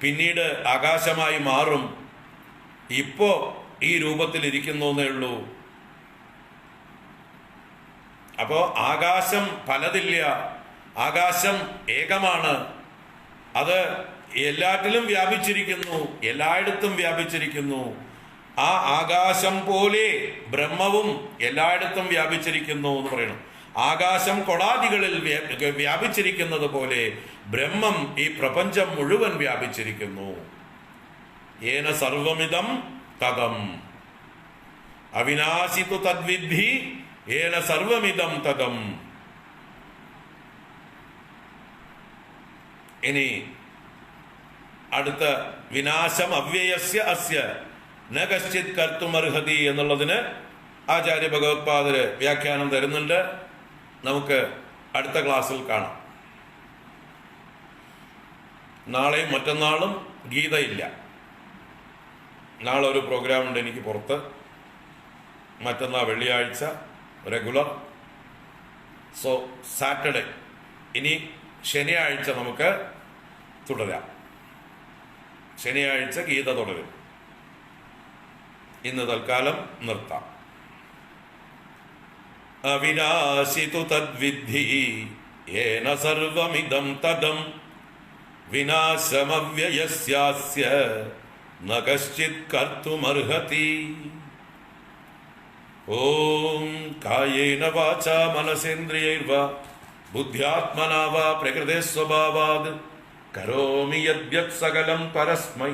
പിന്നീട് ആകാശമായി മാറും. ഇപ്പോ ഈ രൂപത്തിൽ ഇരിക്കുന്നു എന്നേ ഉള്ളൂ. അപ്പോ ആകാശം പലതില്ല, ആകാശം ഏകമാണ്. അത് എല്ലാറ്റിലും വ്യാപിച്ചിരിക്കുന്നു, എല്ലായിടത്തും വ്യാപിച്ചിരിക്കുന്നു. ആ ആകാശം പോലെ ബ്രഹ്മവും എല്ലായിടത്തും വ്യാപിച്ചിരിക്കുന്നു എന്ന് പറയണം. ആകാശം കൊടാദികളിൽ വ്യാപിച്ചിരിക്കുന്നത് പോലെ ബ്രഹ്മം ഈ പ്രപഞ്ചം മുഴുവൻ വ്യാപിച്ചിരിക്കുന്നു. ഏന സർവമിതം തദം അവിനാശിതു തദ്വിദ്ധി ഏന സർവമിതം തദം. ഇനി അടുത്ത വിനാശം അവ്യയസ്യ അസ്യ ന കശ്ചിത് കർത്തുമർഹതി എന്നുള്ളതിന് ആചാര്യ ഭഗവത്പാദര് വ്യാഖ്യാനം തരുന്നുണ്ട്. നമുക്ക് അടുത്ത ക്ലാസ്സിൽ കാണാം. നാളെയും മറ്റന്നാളും ഗീതയില്ല. നാളെ ഒരു പ്രോഗ്രാം ഉണ്ട് എനിക്ക് പുറത്ത്. മറ്റന്നാൾ വെള്ളിയാഴ്ച റെഗുലർ. So Saturday. ഇനി ശനിയാഴ്ച നമുക്ക് തുടരാം. ശനിയാഴ്ച ഗീത തുടരും. ഇന്ന് തൽക്കാലം നിർത്താം. അവിനാശിതു തദ്വിദ്ധി യേന സർവമിദം തദം വിനാശമവ്യയസ്യാസ്യ ന കശ്ചിത് കർത്തുമർഹതി. ഓം കായേന വാചാ മനസേന്ദ്രിയൈർവാ ബുദ്ധ്യാത്മനാ വാ പ്രകൃതേ സ്വഭാവാത് കരോമി യദ്യത് സകലം പരസ്മൈ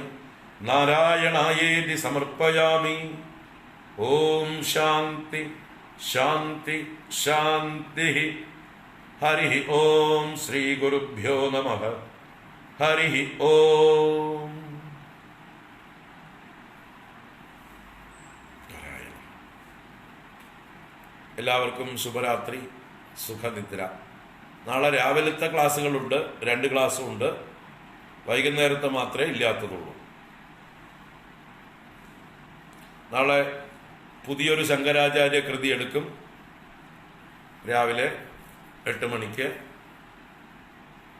നാരായണായേതി സമർപ്പയാമി. ഓം ശാന്തി ശാന്തി ശാന്തി. ഹരി ഓം. ശ്രീ ഗുരുഭ്യോ നമഃ. ഹരി ഓം. എല്ലാവർക്കും ശുഭരാത്രി, സുഖനിദ്ര. നാളെ രാവിലത്തെ ക്ലാസ്സുകളുണ്ട്, 2 ക്ലാസ്സും ഉണ്ട്. വൈകുന്നേരത്തെ മാത്രമേ ഇല്ലാത്തതുള്ളൂ. നാളെ പുതിയൊരു ശങ്കരാചാര്യ കൃതി എടുക്കും. രാവിലെ 8 മണിക്ക്,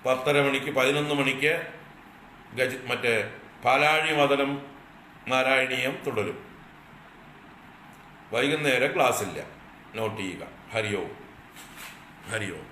10:30 മണിക്ക്, 11 മണിക്ക് മറ്റേ പാലാഴി മദനം നാരായണീയം തുടരും. വൈകുന്നേരം ക്ലാസ്സില്ല. നോട്ട് ചെയ്യുക. ഹരി ഓം. ഹരി ഓം.